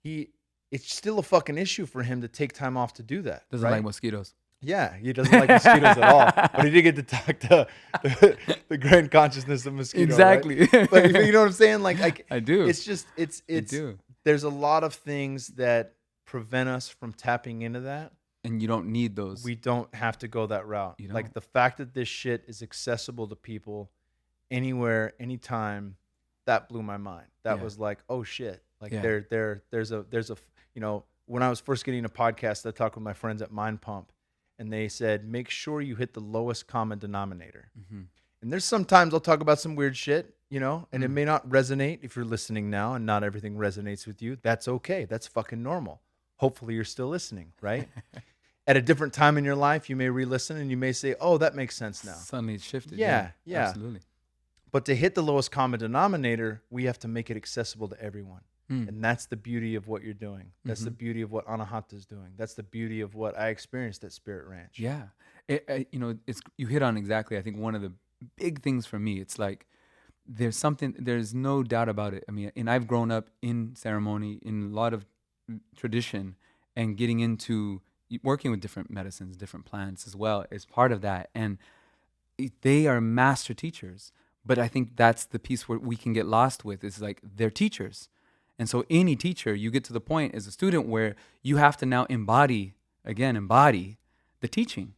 It's still a fucking issue for him to take time off to do that. Doesn't like mosquitoes. Yeah, he doesn't like mosquitoes at all. But he did get to talk to the grand consciousness of mosquito. Exactly. Right? But you know what I'm saying? Like I do. It's just there's a lot of things that prevent us from tapping into that. And you don't need those. We don't have to go that route. Like the fact that this shit is accessible to people anywhere, anytime, that blew my mind. That was like, oh shit. Like there's a when I was first getting a podcast, I talked with my friends at Mind Pump, and they said, make sure you hit the lowest common denominator. And there's sometimes I'll talk about some weird shit, and it may not resonate if you're listening now, and not everything resonates with you. That's okay. That's fucking normal. Hopefully you're still listening, right? At a different time in your life, you may re-listen and you may say, oh, that makes sense now. Suddenly it's shifted. Yeah. Absolutely. But to hit the lowest common denominator, we have to make it accessible to everyone. And that's the beauty of what you're doing. That's the beauty of what Anahata is doing. That's the beauty of what I experienced at Spirit Ranch. Yeah. It's you hit on exactly, I think, one of the big things for me. It's like there's no doubt about it. I mean, and I've grown up in ceremony, in a lot of tradition, and getting into working with different medicines, different plants as well as part of that. And they are master teachers. But I think that's the piece where we can get lost with, is like they're teachers. And so any teacher, you get to the point as a student where you have to now embody the teaching.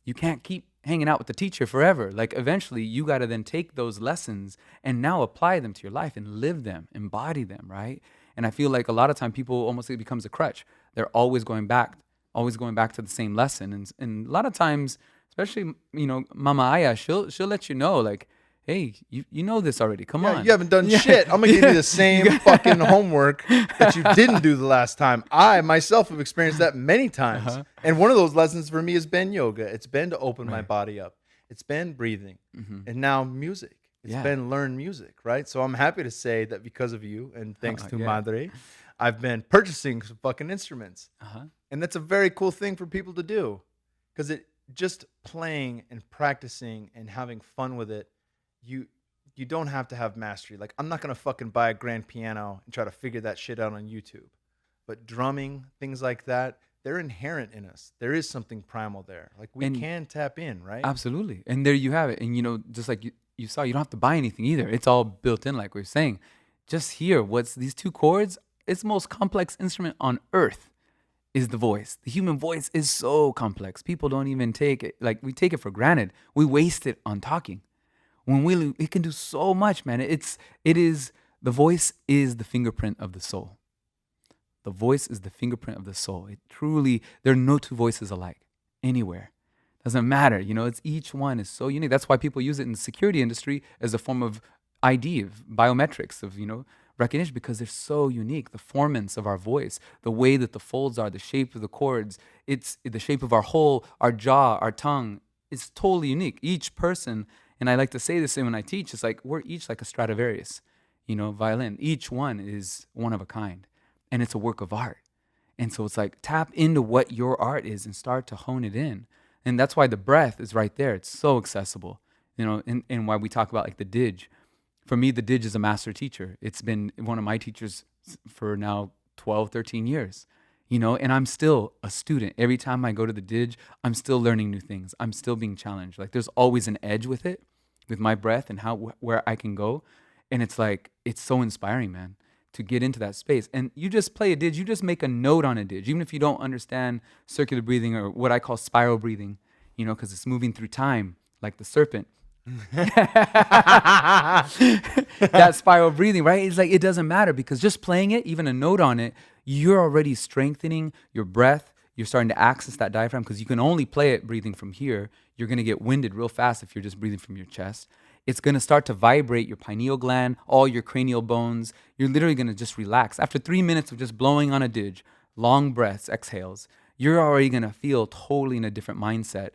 You can't keep hanging out with the teacher forever. Like eventually you got to then take those lessons and now apply them to your life and live them, embody them, right? And I feel like a lot of time people almost, it becomes a crutch. They're always going back to the same lesson. And a lot of times, especially, Mama Aya, she'll let you know, like, hey, you know this already. Come on. You haven't done shit. I'm going to give you the same fucking homework that you didn't do the last time. I myself have experienced that many times. And one of those lessons for me has been yoga. It's been to open my body up. It's been breathing. And now music. It's been learn music, right? So I'm happy to say that because of you and thanks to Madre, I've been purchasing some fucking instruments. And that's a very cool thing for people to do, because it just playing and practicing and having fun with it, you don't have to have mastery. Like, I'm not going to fucking buy a grand piano and try to figure that shit out on YouTube. But drumming, things like that, they're inherent in us. There is something primal there. Like, we can tap in, right? Absolutely. And there you have it. And, just like you saw, you don't have to buy anything either. It's all built in, like we were saying. Just hear what's these two chords. It's the most complex instrument on earth is the voice. The human voice is so complex. People don't even take it. Like, we take it for granted. We waste it on talking. When it can do so much, man. The voice is the fingerprint of the soul. The voice is the fingerprint of the soul. There are no two voices alike anywhere. Doesn't matter. It's each one is so unique. That's why people use it in the security industry as a form of ID, of biometrics, of, recognition, because they're so unique. The formants of our voice, the way that the folds are, the shape of the chords, it's the shape of our whole, our jaw, our tongue. It's totally unique. Each person. And I like to say this when I teach, it's like we're each like a Stradivarius, violin. Each one is one of a kind, and it's a work of art. And so it's like tap into what your art is and start to hone it in. And that's why the breath is right there. It's so accessible, and why we talk about like the Dij. For me, the Dij is a master teacher. It's been one of my teachers for now 12, 13 years, and I'm still a student. Every time I go to the Dij, I'm still learning new things. I'm still being challenged. Like there's always an edge with it, with my breath and where I can go. And it's like, it's so inspiring, man, to get into that space. And you just play a Dij, you just make a note on a Dij, even if you don't understand circular breathing or what I call spiral breathing, because it's moving through time like the serpent. That spiral breathing, right? It's like, it doesn't matter, because just playing it, even a note on it, you're already strengthening your breath. You're starting to access that diaphragm, because you can only play it breathing from here. You're going to get winded real fast if you're just breathing from your chest. It's going to start to vibrate your pineal gland, all your cranial bones. You're literally going to just relax. After 3 minutes of just blowing on a Dij, long breaths, exhales, you're already going to feel totally in a different mindset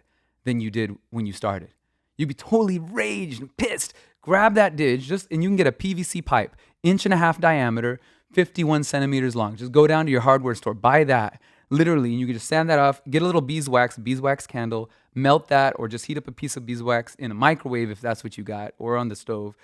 than you did when you started. You'd be totally raged and pissed. Grab that Dij, and you can get a PVC pipe, 1.5 inch diameter, 51 centimeters long. Just go down to your hardware store, buy that. Literally, and you can just sand that off, get a little beeswax candle, melt that, or just heat up a piece of beeswax in a microwave if that's what you got, or on the stove.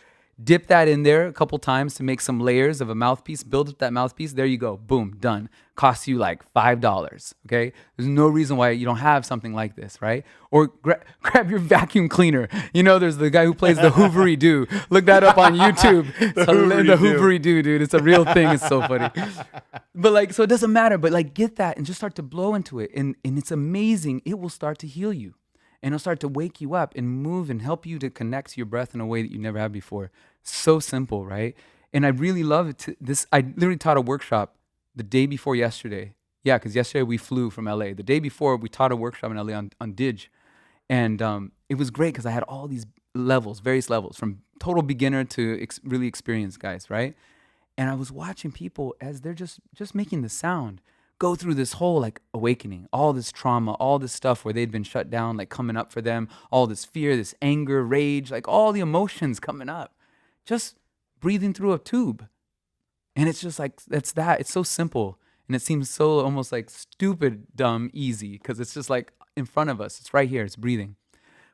Dip that in there a couple times to make some layers of a mouthpiece. Build up that mouthpiece. There you go. Boom, done. Costs you like $5. Okay? There's no reason why you don't have something like this, right? Or grab your vacuum cleaner. There's the guy who plays the Hoovery-Doo. Look that up on YouTube. The Hoovery-Doo, dude. It's a real thing. It's so funny. But so it doesn't matter. But get that and just start to blow into it. And it's amazing. It will start to heal you. And it'll start to wake you up and move and help you to connect to your breath in a way that you never have before. So simple, right? And I really love it. I literally taught a workshop the day before yesterday. Yeah, because yesterday we flew from LA. The day before, we taught a workshop in LA on Dij. And it was great because I had all these levels, various levels, from total beginner to really experienced guys, right? And I was watching people as they're just making the sound go through this whole awakening, all this trauma, all this stuff where they'd been shut down, coming up for them, all this fear, this anger, rage, all the emotions coming up, just breathing through a tube. And it's just it's so simple. And it seems so almost stupid, dumb, easy, because it's just in front of us. It's right here, it's breathing.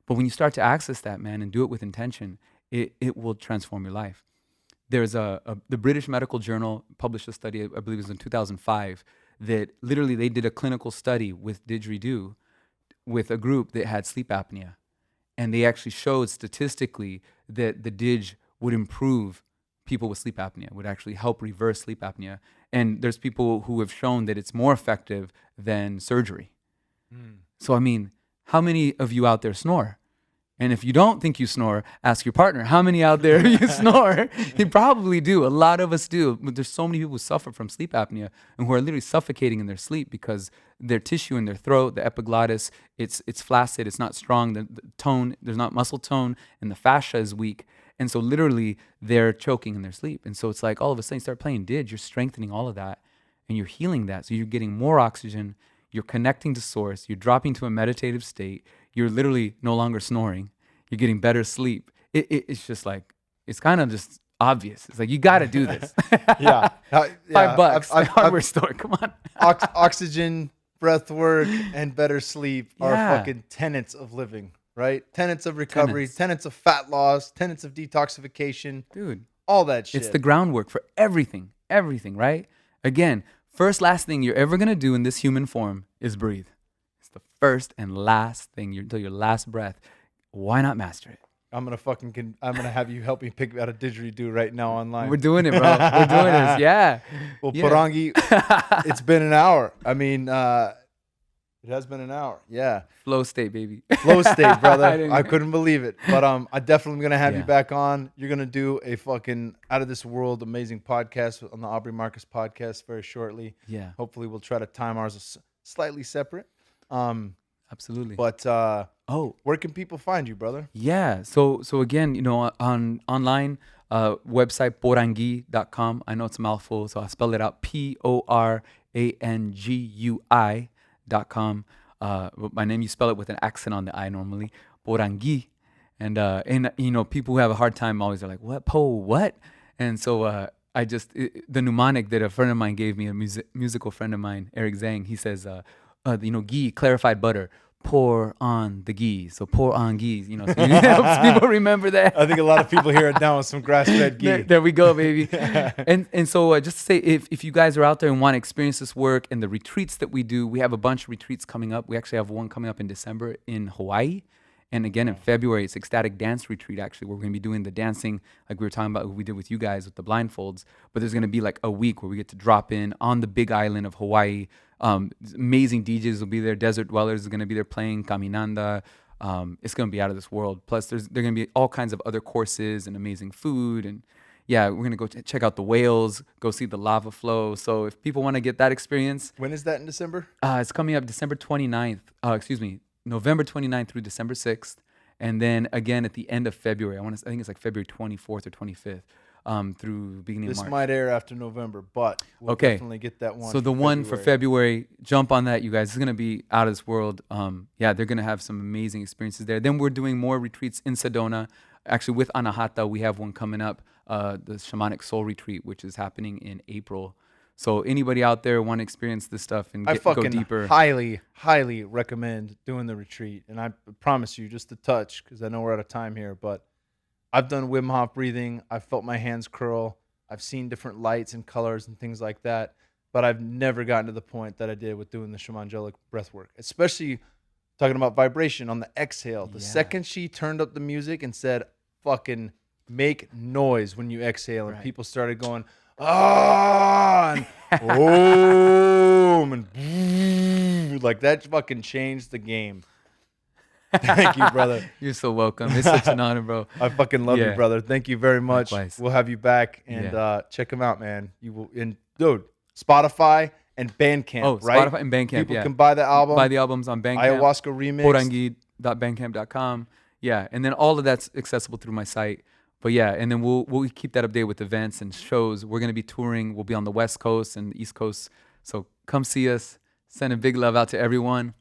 But when you start to access that, man, and do it with intention, it will transform your life. There's the British Medical Journal published a study, I believe it was in 2005, that literally they did a clinical study with didgeridoo with a group that had sleep apnea. And they actually showed statistically that the Dij would improve people with sleep apnea, would actually help reverse sleep apnea. And there's people who have shown that it's more effective than surgery. So, how many of you out there snore? And if you don't think you snore, ask your partner, how many out there you snore? You probably do. A lot of us do. But there's so many people who suffer from sleep apnea and who are literally suffocating in their sleep because their tissue in their throat, the epiglottis, it's flaccid, it's not strong, the tone, there's not muscle tone, and the fascia is weak. And so literally they're choking in their sleep. And so it's all of a sudden you start playing Dij, you're strengthening all of that and you're healing that. So you're getting more oxygen, you're connecting to source, you're dropping to a meditative state, you're literally no longer snoring, you're getting better sleep. It's just it's kind of just obvious. It's you got to do this. Yeah. $5 hardware store. Come on. Oxygen, breath work, and better sleep are Yeah. fucking tenets of living, right? Tenets of recovery, tenets of fat loss, tenets of detoxification. Dude, all that shit. it's the groundwork for everything, right? Again, last thing you're ever going to do in this human form is breathe. It's the first and last thing until your last breath. Why not master it? I'm gonna have you help me pick out a didgeridoo right now online. We're doing it, bro. We're doing this. Yeah. Well, Yeah. Porangui, it's been an hour. It has been an hour. Yeah. Flow state, baby. Flow state, brother. I couldn't believe it. But I definitely am gonna have you Yeah. back on. You're gonna do a fucking out of this world amazing podcast on the Aubrey Marcus podcast very shortly. Yeah, Hopefully we'll try to time ours slightly separate. absolutely. But Oh, where can people find you, brother? yeah. So again, on online website porangui.com. I know it's a mouthful, so I spell it out porangui.com. My name, you spell it with an accent on the I normally, Porangui. And people who have a hard time always are like, what, what? And so the mnemonic that a friend of mine gave me, a musical friend of mine, Eric Zhang, he says, ghee, clarified butter. pour on the ghee. So pour on ghee, you know, so it helps people remember that. I think a lot of people hear it now with some grass-fed ghee. There we go, baby. And so just to say, if you guys are out there and want to experience this work and the retreats that we do, we have a bunch of retreats coming up. We actually have one coming up in December in Hawaii. And again, in February, it's ecstatic dance retreat, actually, where we're going to be doing the dancing like we were talking about, what we did with you guys with the blindfolds. But there's going to be like a week where we get to drop in on the big island of Hawaii. Amazing DJs will be there. Desert Dwellers is going to be there playing Caminanda. It's going to be out of this world. Plus, there are going to be all kinds of other courses and amazing food. And yeah, we're going to go check out the whales, go see the lava flow. So if people want to get that experience. When is that in December? It's coming up December 29th. November 29th through December 6th. And then again at the end of February. I think it's like February 24th or 25th through beginning of March. This might air after November, but we'll definitely get that one. So the one for February, jump on that, you guys. It's going to be out of this world. They're going to have some amazing experiences there. Then we're doing more retreats in Sedona. Actually, with Anahata, we have one coming up, the Shamanic Soul Retreat, which is happening in April. So anybody out there want to experience this stuff and go deeper? Highly, highly recommend doing the retreat. And I promise you, just a touch, because I know we're out of time here, but I've done Wim Hof breathing. I've felt my hands curl. I've seen different lights and colors and things like that. But I've never gotten to the point that I did with doing the shamangelic breath work, especially talking about vibration on the exhale. The second she turned up the music and said, fucking make noise when you exhale, and people started going, and boom, and like that fucking changed the game. Thank you, brother. You're so welcome. It's such an honor, bro. I fucking love you, brother. Thank you very much. Likewise. We'll have you back and check them out, man. You will, and dude, Spotify and Bandcamp, right? Spotify and Bandcamp. People can buy the album. Buy the albums on Bandcamp. Ayahuasca Remixed. Porangui.bandcamp.com. Yeah, and then all of that's accessible through my site. But yeah, and then we'll keep that updated with events and shows. We're gonna be touring. We'll be on the West Coast and the East Coast. So come see us. Send a big love out to everyone.